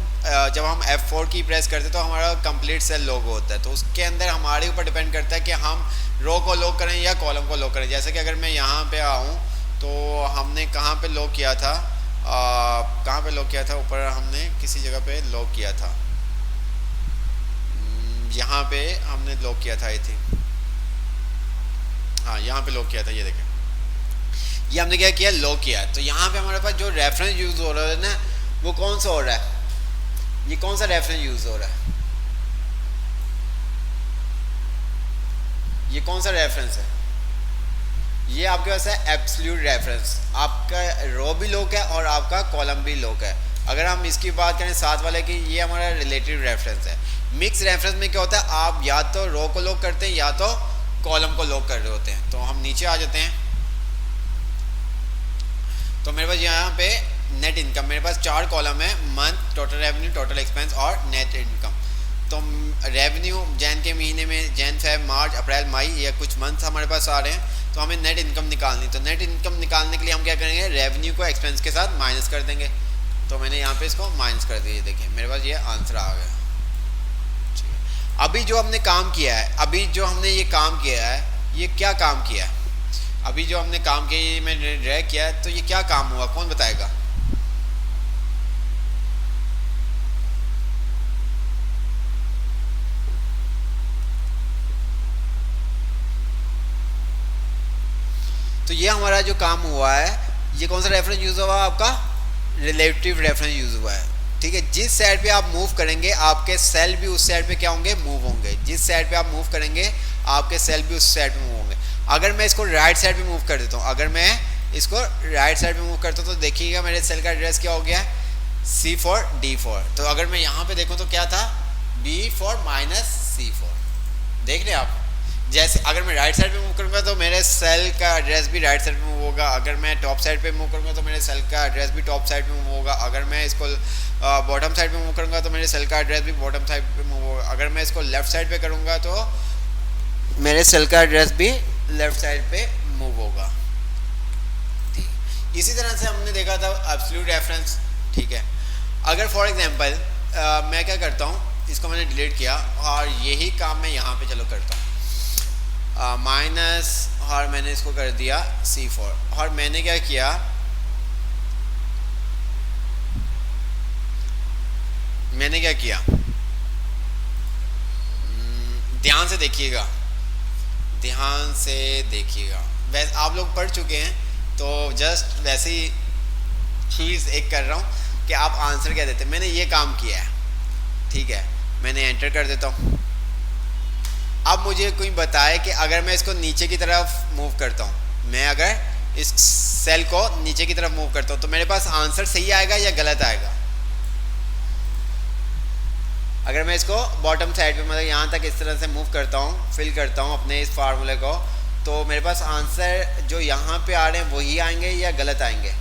जब हम F4 की प्रेस करते हैं तो हमारा कंप्लीट सेल लॉक होता है। तो उसके अंदर हमारे ऊपर डिपेंड करता है कि हम रो को लॉक करें या कॉलम को लॉक करें। जैसे कि अगर मैं यहाँ पे आऊँ तो हमने कहाँ पे लॉक किया था, कहाँ पे लॉक किया था, ऊपर हमने किसी जगह पे लॉक किया था, यहाँ पे हमने लॉक किया था आई थिंक, हाँ यहाँ पे लॉक किया था। ये देखें, ये हमने क्या किया, लॉक किया। तो यहाँ पे हमारे पास जो रेफरेंस यूज हो रहा है ना, वो कौन सा हो रहा है, ये कौन सा रेफरेंस यूज हो रहा है, ये कौन सा रेफरेंस है? ये आपके पास है एब्सोल्यूट रेफरेंस। आपका रो भी लॉक है और आपका कॉलम भी लॉक है। अगर हम इसकी बात करें साथ वाले की, ये हमारा रिलेटिव रेफरेंस है। मिक्स रेफरेंस में क्या होता है, आप या तो रो को लॉक करते हैं या तो कॉलम को लॉक कर रहे होते हैं। तो हम नीचे आ जाते हैं। तो मेरे पास यहाँ पे नेट इनकम, मेरे पास 4 कॉलम है, month, total revenue, total expense और नेट इनकम। तो रेवेन्यू जैन के महीने में, जैन, फेब, मार्च, अप्रैल, मई, या कुछ मंथ हमारे पास आ रहे हैं, तो हमें नेट इनकम निकालनी। तो नेट इनकम निकालने के लिए हम क्या करेंगे, रेवेन्यू को एक्सपेंस के साथ माइनस कर देंगे। तो मैंने यहाँ पे इसको माइनस कर दिया, देखिए मेरे पास ये आंसर आ गया। अभी जो हमने काम किया है, अभी जो हमने ये काम किया है, ये क्या काम किया है? अभी जो हमने काम किया, ये मैंने ड्रैग किया है, तो ये क्या काम हुआ, कौन बताएगा? तो ये हमारा जो काम हुआ है, ये कौन सा रेफरेंस यूज हुआ, आपका रिलेटिव रेफरेंस यूज हुआ है। ठीक है, जिस साइड पे आप मूव करेंगे आपके सेल भी उस साइड पे क्या होंगे, मूव होंगे। जिस साइड पे आप मूव करेंगे आपके सेल भी उस साइड पे मूव होंगे। अगर मैं इसको राइट साइड पे मूव कर देता हूँ, अगर मैं इसको राइट साइड पे मूव करता हूँ, तो देखिएगा मेरे सेल का एड्रेस क्या हो गया, C4 D4। तो अगर मैं यहाँ पे देखूँ तो क्या था, B4 -C4। देख रहे हैं आप, जैसे अगर मैं राइट साइड पे मूव करूँगा तो मेरे सेल का एड्रेस भी राइट साइड पे मूव होगा, अगर मैं टॉप साइड पे मूव करूँगा तो मेरे सेल का एड्रेस भी टॉप साइड पे मूव होगा, अगर मैं इसको बॉटम साइड पे मूव करूँगा तो मेरे सेल का एड्रेस भी बॉटम साइड पे मूव होगा, अगर मैं इसको लेफ्ट साइड पे करूँगा तो मेरे सेल का एड्रेस भी लेफ्ट साइड पे मूव होगा। इसी तरह से हमने देखा था एब्सोल्यूट रेफरेंस। ठीक है, अगर फॉर एग्जांपल मैं क्या करता हूँ, इसको मैंने डिलीट किया और यही काम मैं यहाँ पे चलो करता हूँ, माइनस और मैंने इसको कर दिया C4 और मैंने क्या किया, ध्यान से देखिएगा, वैसे आप लोग पढ़ चुके हैं तो जस्ट वैसे ही चीज़ एक कर रहा हूँ कि आप आंसर क्या देते हैं। मैंने ये काम किया है, ठीक है, मैंने एंटर कर देता हूँ। अब मुझे कोई बताए कि अगर मैं इसको नीचे की तरफ मूव करता हूँ, मैं अगर इस सेल को नीचे की तरफ मूव करता हूँ तो मेरे पास आंसर सही आएगा या गलत आएगा। अगर मैं इसको बॉटम साइड पे मतलब यहाँ तक इस तरह से मूव करता हूँ, फिल करता हूँ अपने इस फार्मूले को, तो मेरे पास आंसर जो यहाँ पे आ रहे हैं वही आएंगे या गलत आएंगे।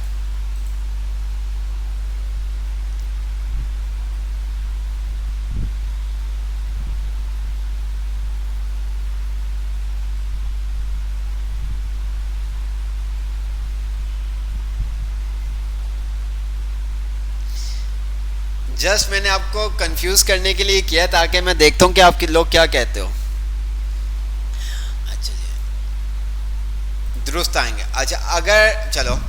जस्ट मैंने आपको कंफ्यूज करने के लिए किया ताकि मैं देखता हूँ कि आपके लोग क्या कहते हो। अच्छा जी, दुरुस्त आएंगे। अच्छा अगर चलो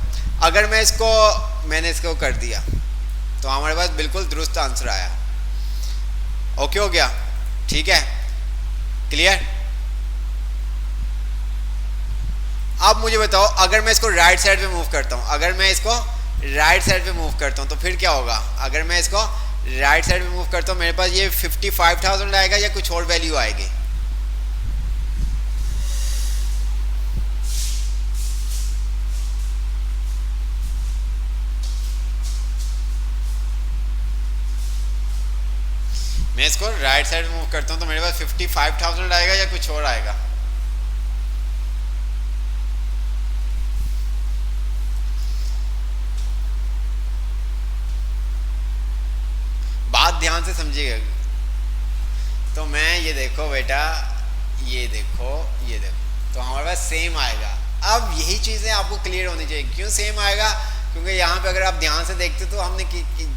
अगर मैंने इसको कर दिया तो हमारे पास बिल्कुल दुरुस्त आंसर आया। ओके हो गया, ठीक है, क्लियर। अब मुझे बताओ अगर मैं इसको राइट साइड पे मूव करता हूँ, तो फिर क्या होगा। अगर मैं इसको राइट साइड पे मूव करता हूँ मेरे पास ये 55,000 आएगा या कुछ और वैल्यू आएगी। मैं इसको राइट साइड मूव करता हूँ तो मेरे पास 55,000 आएगा या कुछ और आएगा। बात ध्यान से समझिएगा। तो मैं ये देखो बेटा, ये देखो तो हमारे पास सेम आएगा। अब यही चीज़ें आपको क्लियर होनी चाहिए। क्यों सेम आएगा, क्योंकि यहाँ पे अगर आप ध्यान से देखते तो हमने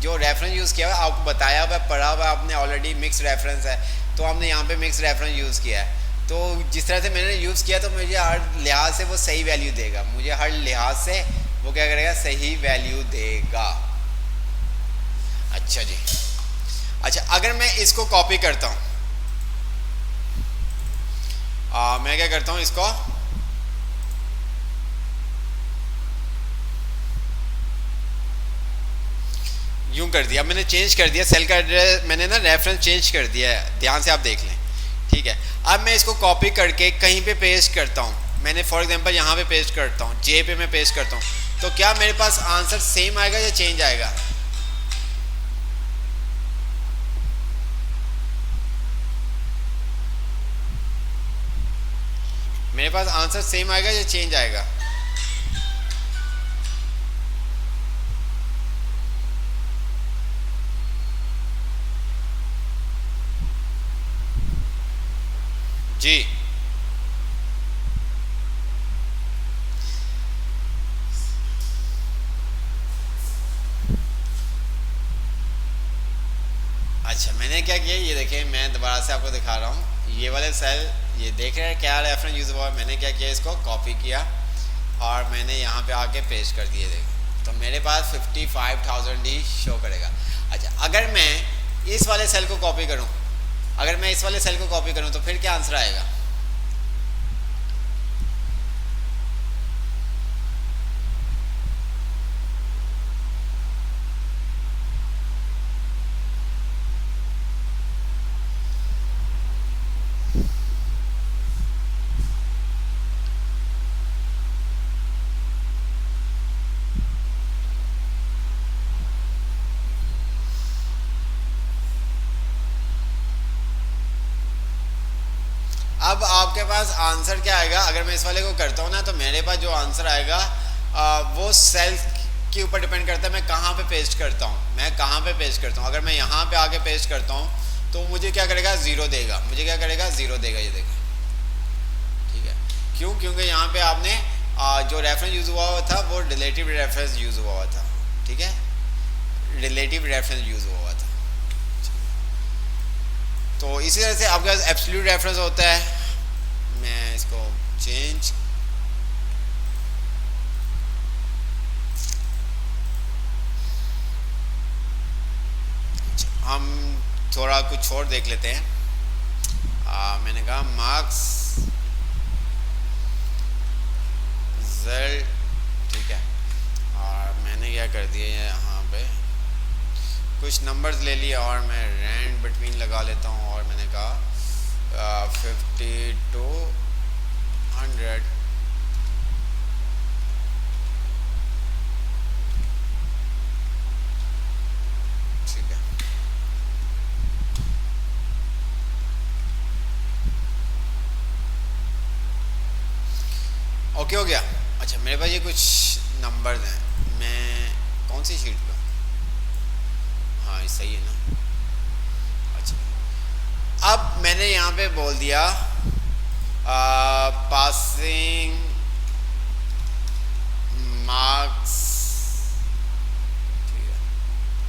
जो रेफरेंस यूज़ किया हुआ आपको बताया हुआ पढ़ा हुआ आपने ऑलरेडी, मिक्स रेफरेंस है, तो हमने यहाँ पे मिक्स रेफरेंस यूज़ किया है। तो जिस तरह से मैंने यूज़ किया तो मुझे हर लिहाज से वो सही वैल्यू देगा, मुझे हर लिहाज से वो क्या करेगा, सही वैल्यू देगा। अच्छा जी, अच्छा अगर मैं इसको कॉपी करता हूँ, मैं क्या करता हूँ, इसको यूं कर दिया, मैंने चेंज कर दिया सेल का एड्रेस, मैंने ना रेफरेंस चेंज कर दिया है, ध्यान से आप देख लें, ठीक है। अब मैं इसको कॉपी करके कहीं पे पेस्ट करता हूँ, मैंने फॉर एग्जांपल यहाँ पे पेस्ट करता हूँ, जे पे मैं पेस्ट करता हूँ, तो क्या मेरे पास आंसर सेम आएगा या चेंज आएगा। मेरे पास आंसर सेम आएगा या चेंज आएगा। जी अच्छा, मैंने क्या किया, ये देखिए मैं दोबारा से आपको दिखा रहा हूँ, ये वाले सेल, ये देख रहे हैं क्या रेफरेंस यूज हुआ है। मैंने क्या किया, इसको कॉपी किया और मैंने यहाँ पे आके पेस्ट कर दिए, देखिए तो मेरे पास 55,000 ही शो करेगा। अच्छा अगर मैं इस वाले सेल को कॉपी करूँ, तो फिर क्या आंसर आएगा। अब आपके पास आंसर क्या आएगा, अगर मैं इस वाले को करता हूँ ना तो मेरे पास जो आंसर आएगा वो सेल के ऊपर डिपेंड करता है मैं कहाँ पे पेस्ट करता हूँ, मैं कहाँ पे पेस्ट करता हूँ। अगर मैं यहाँ पे आके पेस्ट करता हूँ तो मुझे क्या करेगा, ज़ीरो देगा, मुझे क्या करेगा, ज़ीरो देगा, ये देगा। ठीक है, क्यों, क्योंकि यहाँ पे आपने जो रेफरेंस यूज़ हुआ था वो रिलेटिव रेफरेंस यूज़ हुआ था। ठीक है, रिलेटिव रेफरेंस यूज़ हुआ था। तो इसी तरह से आपके पास एब्सोल्यूट रेफरेंस होता है। मैं इसको चेंज, हम थोड़ा कुछ और देख लेते हैं। मैंने कहा मार्क्स रिजल्ट, ठीक है, और मैंने क्या कर दिया यहाँ पे कुछ नंबर्स ले लिए और मैं रैंड बिटवीन लगा लेता हूँ और मैंने कहा 50 to 100। ठीक है, ओके हो गया। अच्छा, मेरे पास ये कुछ नंबर्स हैं, मैं कौन सी शीट पे, हाँ ये सही है ना। अच्छा, अब मैंने यहाँ पे बोल दिया पासिंग मार्क्स, ठीक है,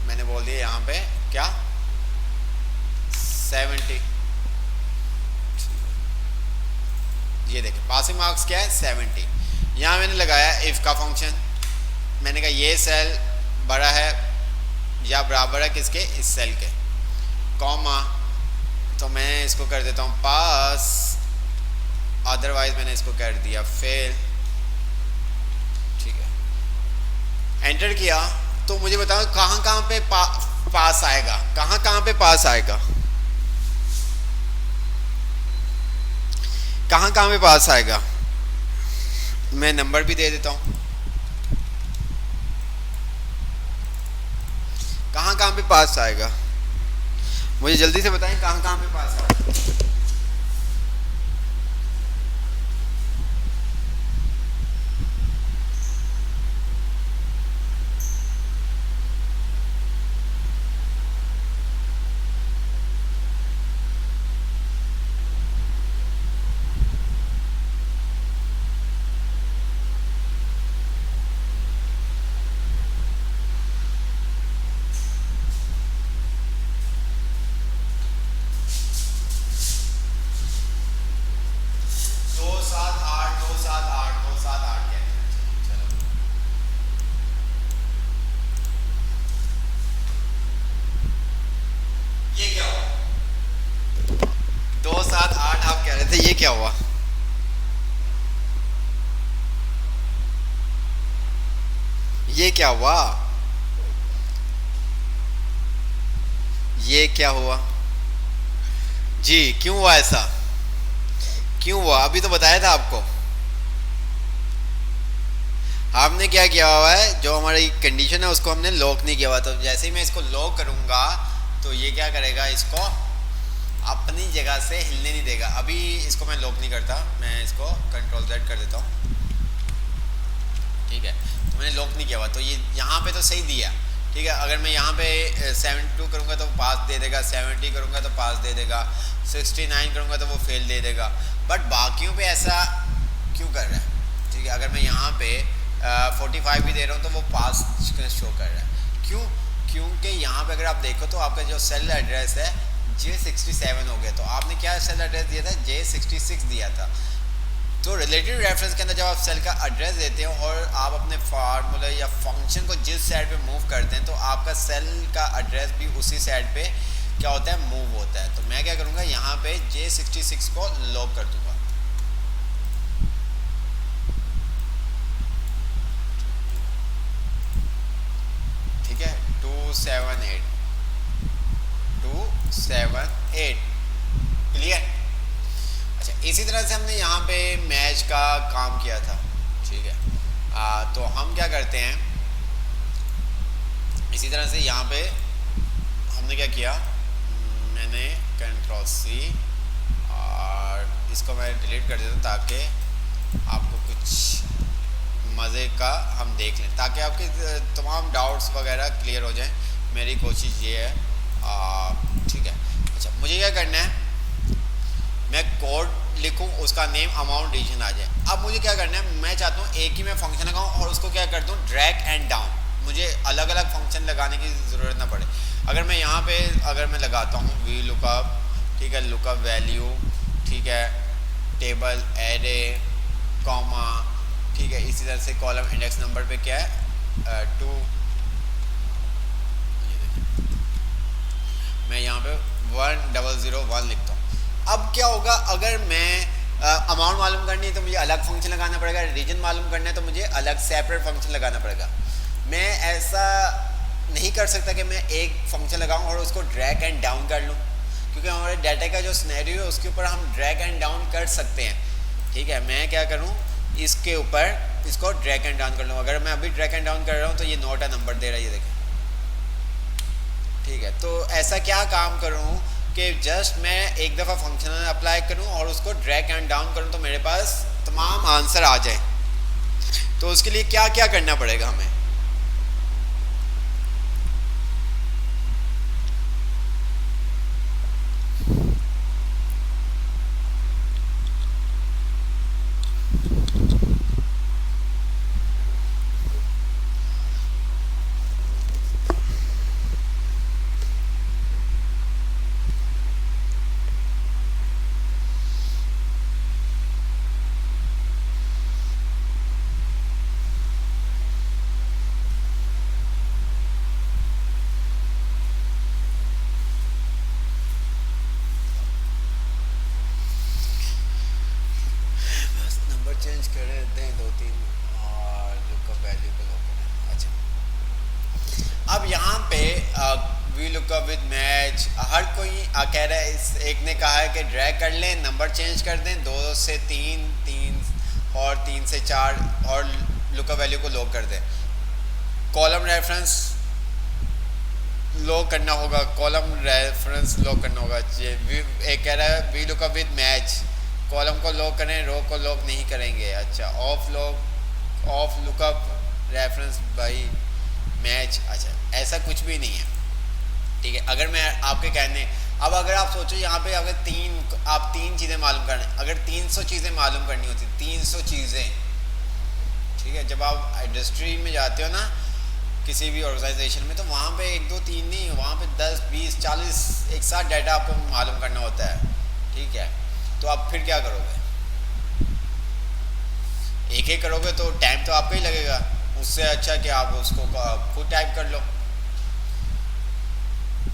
मैंने बोल दिया यहाँ पे क्या 70। ये देखें पासिंग मार्क्स क्या है 70। यहाँ मैंने लगाया इफ़ का फंक्शन, मैंने कहा ये सेल बड़ा है या बराबर है किसके, इस सेल के, कॉमा, तो मैं इसको कर देता हूँ पास, अदरवाइज मैंने इसको कर दिया फेल। ठीक है, एंटर किया तो मुझे बताओ कहाँ कहाँ पे पास आएगा, कहाँ कहाँ पे पास आएगा, कहाँ कहाँ पे पास आएगा। मैं नंबर भी दे देता हूँ, कहाँ कहाँ पे पास आएगा, मुझे जल्दी से बताएं कहाँ कहाँ पे पास आएगा। ये क्या हुआ, ये क्या हुआ, ये क्या हुआ जी, क्यों हुआ ऐसा, क्यों हुआ, अभी तो बताया था आपको। आपने क्या किया हुआ है, जो हमारी कंडीशन है उसको हमने लॉक नहीं किया हुआ, तो जैसे ही मैं इसको लॉक करूंगा तो ये क्या करेगा, इसको अपनी जगह से हिलने नहीं देगा। अभी इसको मैं लॉक नहीं करता, मैं इसको कंट्रोल Z कर देता हूँ। ठीक है, तो मैंने लॉक नहीं किया हुआ, तो ये यहाँ पे तो सही दिया। ठीक है, अगर मैं यहाँ पे 72 करूँगा तो पास दे देगा, 70 करूँगा तो पास दे देगा, 69 करूँगा तो वो फेल दे देगा, बट बाकियों पे ऐसा क्यों कर रहा है। ठीक है, अगर मैं यहाँ पे 45 भी दे रहा हूँ तो वो पास शो कर रहा है, क्यों, क्योंकि यहाँ पे अगर आप देखो तो आपका जो सेल एड्रेस है J67 हो गया, तो आपने क्या सेल एड्रेस दिया था, J66 दिया था। तो रिलेटिव रेफरेंस के अंदर जब आप सेल का एड्रेस देते हो और आप अपने फार्मूला या फंक्शन को जिस साइड पे मूव करते हैं तो आपका सेल का एड्रेस भी उसी साइड पे क्या होता है, मूव होता है। तो मैं क्या करूँगा, यहाँ पे J66 को लॉक कर दूंगा। ठीक है, 278 क्लियर। अच्छा, इसी तरह से हमने यहाँ पे मैच का काम किया था। ठीक है, तो हम क्या करते हैं, इसी तरह से यहाँ पे हमने क्या किया, मैंने Ctrl+C और इसको मैं डिलीट कर देता हूँ ताकि आपको कुछ मज़े का हम देख लें, ताकि आपके तमाम डाउट्स वगैरह क्लियर हो जाएं। मेरी कोशिश ये है, ठीक है। अच्छा, मुझे क्या करना है, मैं कोड लिखूं, उसका नेम अमाउंट रीजन आ जाए। अब मुझे क्या करना है, मैं चाहता हूँ एक ही मैं फंक्शन लगाऊं और उसको क्या कर दूं, ड्रैग एंड डाउन, मुझे अलग अलग फंक्शन लगाने की ज़रूरत ना पड़े। अगर मैं यहाँ पे अगर मैं लगाता हूँ वी लुकअप, ठीक है, लुकअप वैल्यू, ठीक है, टेबल एरे, कॉमा, ठीक है, इसी तरह से कॉलम इंडेक्स नंबर पे क्या है 2, मैं यहाँ पे 1001 लिखता हूँ। अब क्या होगा, अगर मैं अमाउंट मालूम करनी है तो मुझे अलग फंक्शन लगाना पड़ेगा, रीजन मालूम करना है तो मुझे अलग सेपरेट फंक्शन लगाना पड़ेगा। मैं ऐसा नहीं कर सकता कि मैं एक फंक्शन लगाऊं और उसको ड्रैग एंड डाउन कर लूं, क्योंकि हमारे डाटा का जो सिनेरियो है उसके ऊपर हम ड्रैग एंड डाउन कर सकते हैं। ठीक है, मैं क्या करूं, इसके ऊपर इसको ड्रैग एंड डाउन कर लूँ। अगर मैं अभी ड्रैग एंड डाउन कर रहा हूँ तो ये नोट अ नंबर दे रहा है, ये देखें। ठीक है, तो ऐसा क्या काम करूँ कि जस्ट मैं एक दफ़ा फंक्शन अप्लाई करूँ और उसको ड्रैग एंड डाउन करूँ तो मेरे पास तमाम आंसर आ जाए। तो उसके लिए क्या क्या करना पड़ेगा हमें, चेंज कर दें 2-3 और लुकअप वैल्यू को लो करें। अच्छा, अब यहाँ पे वी लुकअप विद मैच, हर कोई कह रहा है, इस एक ने कहा है कि ड्रैग कर लें, नंबर चेंज कर दें 2 से 3, 3 और 3 से 4 और लुकअप वैल्यू को लो कर दें। कॉलम रेफरेंस लो करना होगा, कॉलम रेफरेंस लो करना होगा। एक कह रहा है V lookup with match, column को लॉक करें, रो को लॉक नहीं करेंगे। अच्छा, of lookup reference by match, अच्छा ऐसा कुछ भी नहीं है। ठीक है, अगर मैं आपके कहने, अब अगर आप सोचो यहाँ पे अगर आप तीन चीज़ें मालूम करने, अगर 300 चीज़ें मालूम करनी होती, 300 चीज़ें, ठीक है, जब आप इंडस्ट्री में जाते हो ना किसी भी ऑर्गेनाइजेशन में, तो वहाँ पे 1 2 3 नहीं, वहाँ पे 10 20 40 एक साथ डाटा आपको मालूम करना होता है। ठीक है, तो आप फिर क्या करोगे, एक एक करोगे तो टाइम तो आपका ही लगेगा। उससे अच्छा कि आप उसको खुद टाइप कर लो।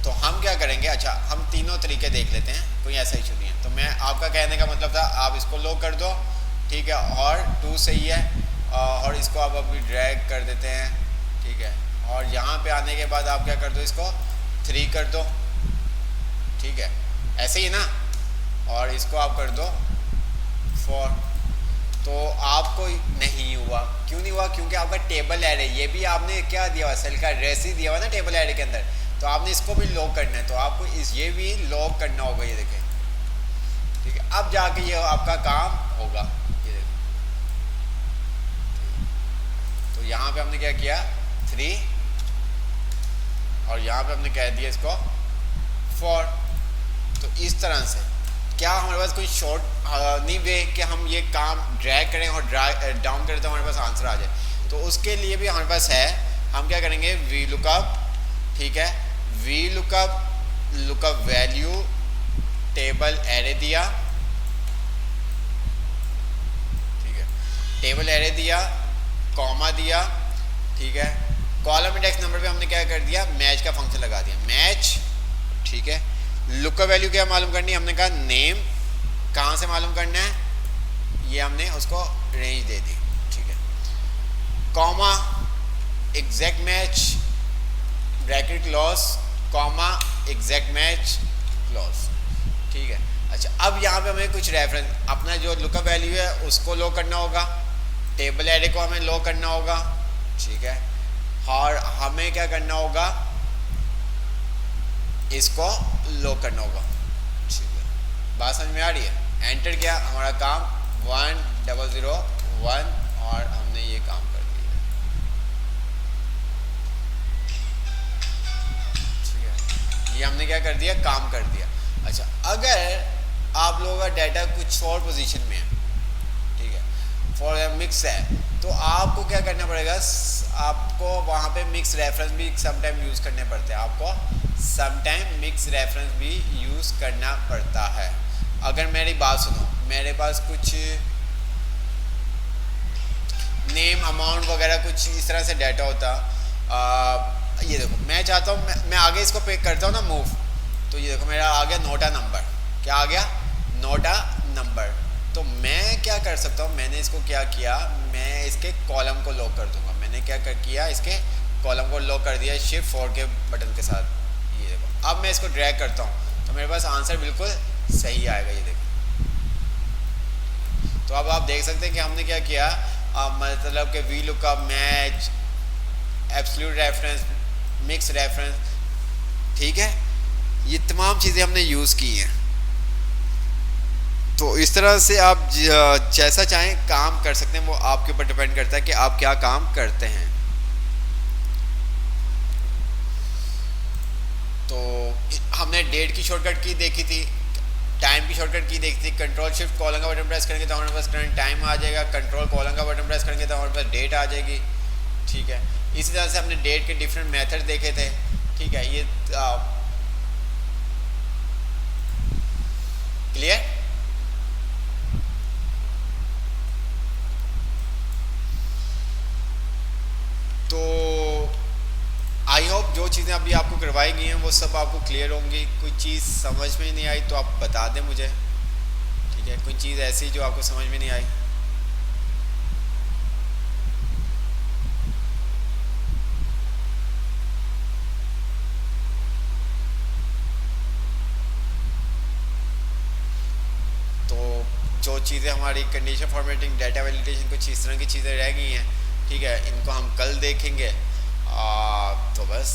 तो हम क्या करेंगे, अच्छा हम तीनों तरीके देख लेते हैं, कोई ऐसा इशू नहीं है। तो मैं आपका कहने का मतलब था आप इसको लो कर दो, ठीक है, और 2 सही है, और इसको आप अभी ड्रैग कर देते हैं। ठीक है, और यहाँ पे आने के बाद आप क्या कर दो, इसको 3 कर दो। ठीक है, ऐसे ही ना, और इसको आप कर दो 4। तो आपको नहीं हुआ, क्यों नहीं हुआ, क्योंकि आपका टेबल एरे, ये भी आपने क्या दिया हुआ, सेल का एड्रेस ही दिया हुआ ना टेबल एरे के अंदर, तो आपने इसको भी लॉक करना है, तो आपको ये भी लॉक करना होगा। ये देखें, ठीक है, अब जाके ये आपका काम होगा। ये देखें, तो यहाँ पे हमने क्या किया 3 और यहाँ पे हमने कह दिया इसको 4। तो इस तरह से क्या हमारे पास कोई शॉर्ट नहीं वे कि हम ये काम ड्रैग करें और डाउन करें तो हमारे पास आंसर आ जाए। तो उसके लिए भी हमारे पास है, हम क्या करेंगे वी लुकअप, ठीक है, V lookup value table array दिया, ठीक है, टेबल एरे दिया, कॉमा दिया, ठीक है, कॉलम इंडेक्स नंबर पे हमने क्या कर दिया, मैच का फंक्शन लगा दिया, मैच। ठीक है, लुकअप वैल्यू क्या मालूम करनी है, हमने कहा नेम, कहाँ से मालूम करना है, ये हमने उसको रेंज दे दी। ठीक है, comma exact match bracket clause, comma exact match clause. ठीक है, अच्छा अब यहाँ पे हमें कुछ रेफरेंस, अपना जो लुकअप वैल्यू है उसको लो करना होगा, टेबल एरे को हमें लो करना होगा। ठीक है, और हमें क्या करना होगा, इसको लो करना होगा। ठीक है, बात समझ में आ रही है, एंटर किया, हमारा काम 1001 और हमने ये काम कर दिया। ठीक है, ये हमने क्या कर दिया, काम कर दिया। अच्छा, अगर आप लोगों का डाटा कुछ और पोजीशन में है, ठीक है, फॉर मिक्स है, तो आपको क्या करना पड़ेगा, आपको वहाँ पे मिक्स रेफरेंस भी समटाइम यूज़ करने पड़ते हैं, आपको समटाइम मिक्स रेफरेंस भी यूज़ करना पड़ता है। अगर मेरी बात सुनो, मेरे पास कुछ नेम अमाउंट वगैरह कुछ इस तरह से डाटा होता, ये देखो मैं चाहता हूँ मैं आगे इसको पे करता हूँ ना मूव, तो ये देखो मेरा आ गया नोटा नंबर, क्या आ गया, नोटा नंबर। तो मैं क्या कर सकता हूँ, मैंने इसको क्या किया, मैं इसके कॉलम को लॉक कर दूंगा। मैंने क्या किया, इसके कॉलम को लॉक कर दिया शिफ्ट 4 के बटन के साथ। ये देखो अब मैं इसको ड्रैग करता हूँ तो मेरे पास आंसर बिल्कुल सही आएगा, ये देखो। तो अब आप देख सकते हैं कि हमने क्या किया, मतलब कि V lookup, match, absolute reference, mix reference, ठीक है, ये तमाम चीज़ें हमने यूज़ की हैं। तो इस तरह से आप जैसा चाहें काम कर सकते हैं, वो आपके ऊपर डिपेंड करता है कि आप क्या काम करते हैं। तो हमने डेट की शॉर्टकट की देखी थी, टाइम की शॉर्टकट की देखी थी, कंट्रोल शिफ्ट कॉलम का बटन प्रेस करेंगे तो हमारे पास करंट टाइम आ जाएगा, कंट्रोल कॉलम का बटन प्रेस करेंगे तो हमारे पास डेट आ जाएगी। ठीक है, इसी तरह से हमने डेट के डिफरेंट मेथड देखे थे। ठीक है, ये क्लियर। तो आई होप जो चीज़ें अभी आपको करवाई गई हैं वो सब आपको क्लियर होंगी। कोई चीज़ समझ में नहीं आई तो आप बता दें मुझे, ठीक है, कोई चीज़ ऐसी जो आपको समझ में नहीं आई। तो जो चीज़ें हमारी कंडीशन फॉर्मेटिंग, डाटा वैलिडेशन, कुछ इस तरह की चीज़ें रह गई हैं, ठीक है, इनको हम कल देखेंगे। तो बस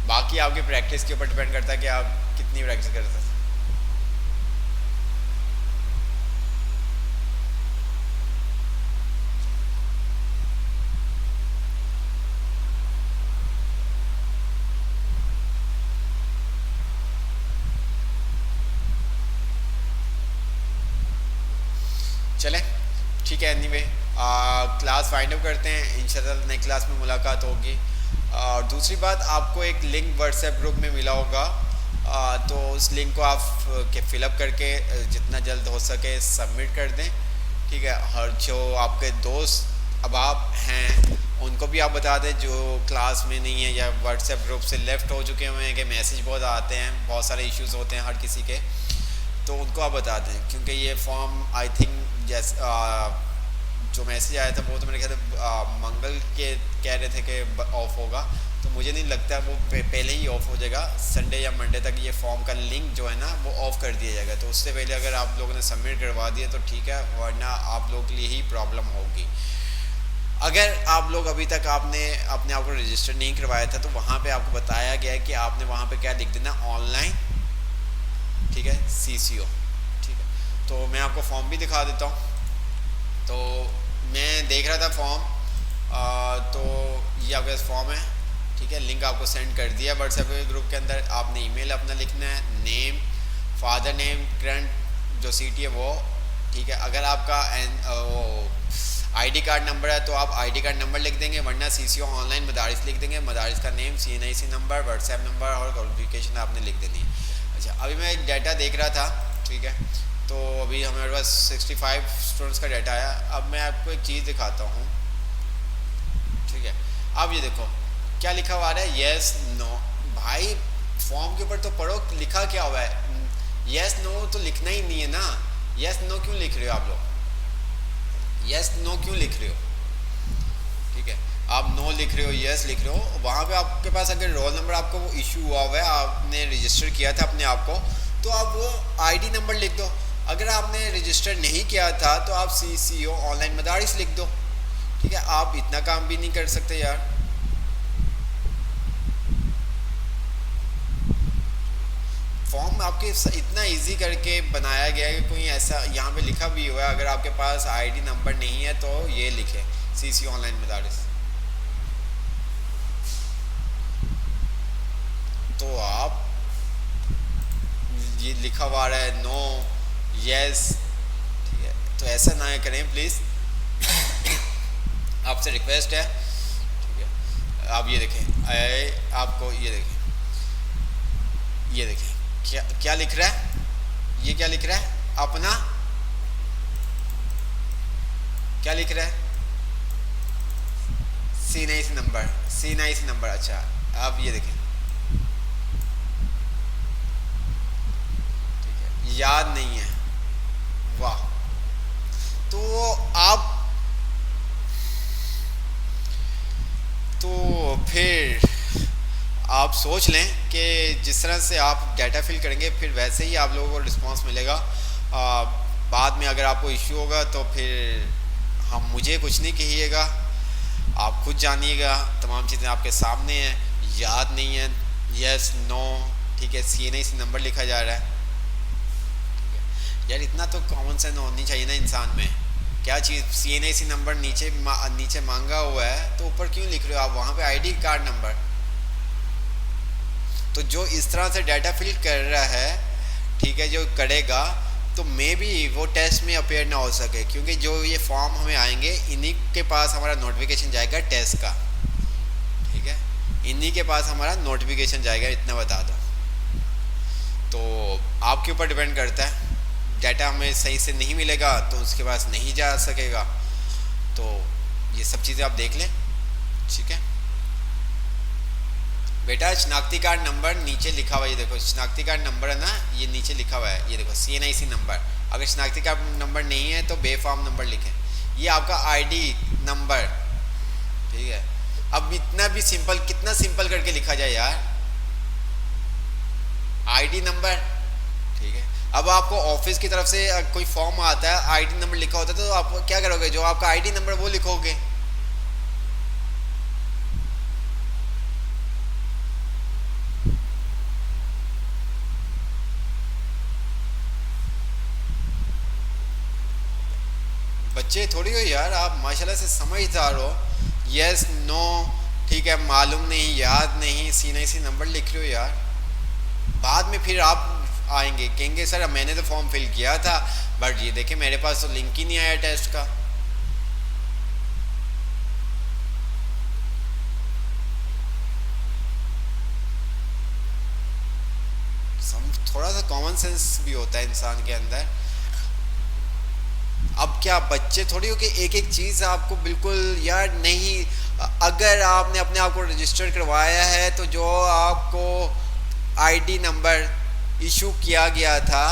बाकी आपकी प्रैक्टिस के ऊपर डिपेंड करता है कि आप कितनी प्रैक्टिस करते हैं। चलें, ठीक है, एनीवे क्लास फाइंड आउट करते हैं, इंशाल्लाह नेक्स्ट क्लास में मुलाकात होगी। और दूसरी बात, आपको एक लिंक व्हाट्सएप ग्रुप में मिला होगा, तो उस लिंक को आप के फिलअप करके जितना जल्द हो सके सबमिट कर दें। ठीक है, हर जो आपके दोस्त अहबाब हैं उनको भी आप बता दें जो क्लास में नहीं है या व्हाट्सएप ग्रुप से लेफ़्ट हो चुके हुए हैं, कि मैसेज बहुत आते हैं, बहुत सारे इश्यूज़ होते हैं हर किसी के, तो उनको आप बता दें। क्योंकि ये फॉर्म आई थिंक जैसे जो मैसेज आया था वो तो मेरे ख्याल से मंगल के कह रहे थे कि ऑफ़ होगा, तो मुझे नहीं लगता वो पहले ही ऑफ़ हो जाएगा। संडे या मंडे तक ये फॉर्म का लिंक जो है ना वो ऑफ़ कर दिया जाएगा। तो उससे पहले अगर आप लोगों ने सबमिट करवा दिया तो ठीक है, वरना आप लोगों के लिए ही प्रॉब्लम होगी। अगर आप लोग अभी तक आपने अपने आप को रजिस्टर नहीं करवाया था तो वहाँ पे आपको बताया गया है कि आपने वहाँ पे क्या लिख देना, ऑनलाइन, ठीक है, CCO। ठीक है, तो मैं आपको फॉर्म भी दिखा देता हूँ। तो मैं देख रहा था फॉर्म, तो ये आपके पास फॉर्म है, ठीक है, लिंक आपको सेंड कर दिया व्हाट्सएप ग्रुप के अंदर। आपने ईमेल अपना लिखना है, नेम, फादर नेम, करंट जो सिटी है वो, ठीक है। अगर आपका वो आईडी कार्ड नंबर है तो आप आईडी कार्ड नंबर लिख देंगे, वरना CCO ऑनलाइन मदारिस लिख देंगे, मदारिस का name, CNIC number, WhatsApp number और क्वालिफिकेशन आपने लिख देनी है। अच्छा, अभी मैं एक डाटा देख रहा था, ठीक है, तो अभी हमारे पास 65 स्टूडेंट्स का डाटा आया। अब मैं आपको एक चीज़ दिखाता हूँ, ठीक है। अब ये देखो क्या लिखा हुआ है, येस नो। भाई फॉर्म के ऊपर तो पढ़ो लिखा क्या हुआ है, येस नो तो लिखना ही नहीं है ना। येस नो क्यों लिख रहे हो आप लोग, येस नो क्यों लिख रहे हो, ठीक है, आप नो लिख रहे हो, यस लिख रहे हो। वहाँ पे आपके पास अगर रोल नंबर आपको वो इशू हुआ है, आपने रजिस्टर किया था अपने आप को, तो आप वो आईडी नंबर लिख दो। अगर आपने रजिस्टर नहीं किया था तो आप CCO ऑनलाइन मदारिस लिख दो, ठीक है। आप इतना काम भी नहीं कर सकते यार। फॉर्म आपके इतना इजी करके बनाया गया है कि कोई ऐसा यहाँ पे लिखा भी हुआ है, अगर आपके पास आईडी नंबर नहीं है तो ये लिखे सीसी ऑनलाइन मदारिस। तो आप ये लिखा हुआ है नो यस, ठीक है, तो ऐसा ना करें प्लीज़, आपसे रिक्वेस्ट है, ठीक है। आप ये देखें, आपको ये देखें, ये देखें क्या क्या लिख रहा है, ये क्या लिख रहा है, अपना क्या लिख रहा है, C9C नंबर, C9C नंबर। अच्छा अब ये देखें, ठीक है, याद नहीं है, वाह। तो आप तो फिर आप सोच लें कि जिस तरह से आप डाटा फिल करेंगे फिर वैसे ही आप लोगों को रिस्पांस मिलेगा। बाद में अगर आपको इश्यू होगा तो फिर हम मुझे कुछ नहीं कहिएगा, आप खुद जानिएगा, तमाम चीज़ें आपके सामने हैं, याद नहीं है, यस नो, ठीक है, C9C नंबर लिखा जा रहा है, ठीक है। यार इतना तो कॉमन सेंस होनी चाहिए ना इंसान में, क्या चीज़ C9C नंबर नीचे मांगा हुआ है तो ऊपर क्यों लिख रहे हो आप, वहाँ पे आईडी कार्ड नंबर। तो जो इस तरह से डाटा फिल कर रहा है, ठीक है, जो करेगा तो मे बी वो टेस्ट में अपेयर ना हो सके, क्योंकि जो ये फॉर्म हमें आएंगे इन्हीं के पास हमारा नोटिफिकेशन जाएगा टेस्ट का, ठीक है, इन्हीं के पास हमारा नोटिफिकेशन जाएगा, इतना बता दो। तो आपके ऊपर डिपेंड करता है, डाटा हमें सही से नहीं मिलेगा तो उसके पास नहीं जा सकेगा। तो ये सब चीज़ें आप देख लें, ठीक है बेटा। शनाख्ती कार्ड नंबर नीचे लिखा हुआ है, ये देखो शनाख्ती कार्ड नंबर है ना, ये नीचे लिखा हुआ है, ये देखो C9C नंबर। अगर शनाख्ती कार्ड नंबर नहीं है तो बेफार्म नंबर लिखें, ये आपका आईडी नंबर, ठीक है। अब इतना भी सिंपल, कितना सिंपल करके लिखा जाए यार, आईडी नंबर, ठीक है। अब आपको ऑफिस की तरफ से कोई फॉर्म आता है, आईडी नंबर लिखा होता है, तो आप क्या करोगे, जो आपका आईडी नंबर वो लिखोगे। बच्चे थोड़ी हो यार, आप माशाल्लाह से समझदार हो, यस नो, ठीक है, मालूम नहीं, याद नहीं, C9C नंबर लिख रहे हो यार। बाद में फिर आप आएंगे कहेंगे सर मैंने तो फॉर्म फिल किया था बट ये देखे मेरे पास तो लिंक ही नहीं आया टेस्ट का। थोड़ा सा कॉमन सेंस भी होता है इंसान के अंदर। अब क्या बच्चे थोड़ी हो कि एक एक चीज़ आपको बिल्कुल यार नहीं, अगर आपने अपने आप को रजिस्टर करवाया है तो जो आपको आईडी नंबर इशू किया गया था,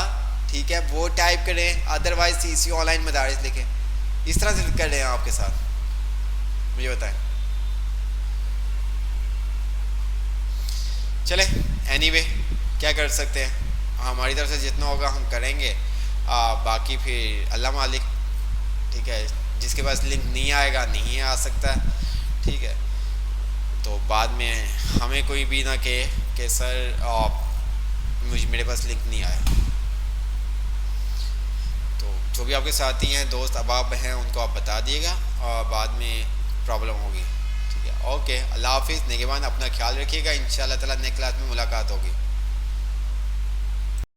ठीक है, वो टाइप करें, अदरवाइज सीसी ऑनलाइन मदारिस लिखें। इस तरह से कर रहे हैं आपके साथ, मुझे बताएं। चले एनीवे क्या कर सकते हैं, हमारी तरफ से जितना होगा हम करेंगे, बाकी फिर अल्लाह मालिक, ठीक है। जिसके पास लिंक नहीं आएगा नहीं आ सकता, ठीक है। तो बाद में हमें कोई भी ना कहे कि सर मेरे पास लिंक नहीं आया। तो जो भी आपके साथी हैं, दोस्त अहबाब हैं, उनको आप बता दिएगा और बाद में प्रॉब्लम होगी, ठीक है। ओके, अल्लाह हाफिज़, निगहबान, अपना ख्याल रखिएगा, इंशाअल्लाह ताला नेक्स्ट क्लास में मुलाकात होगी।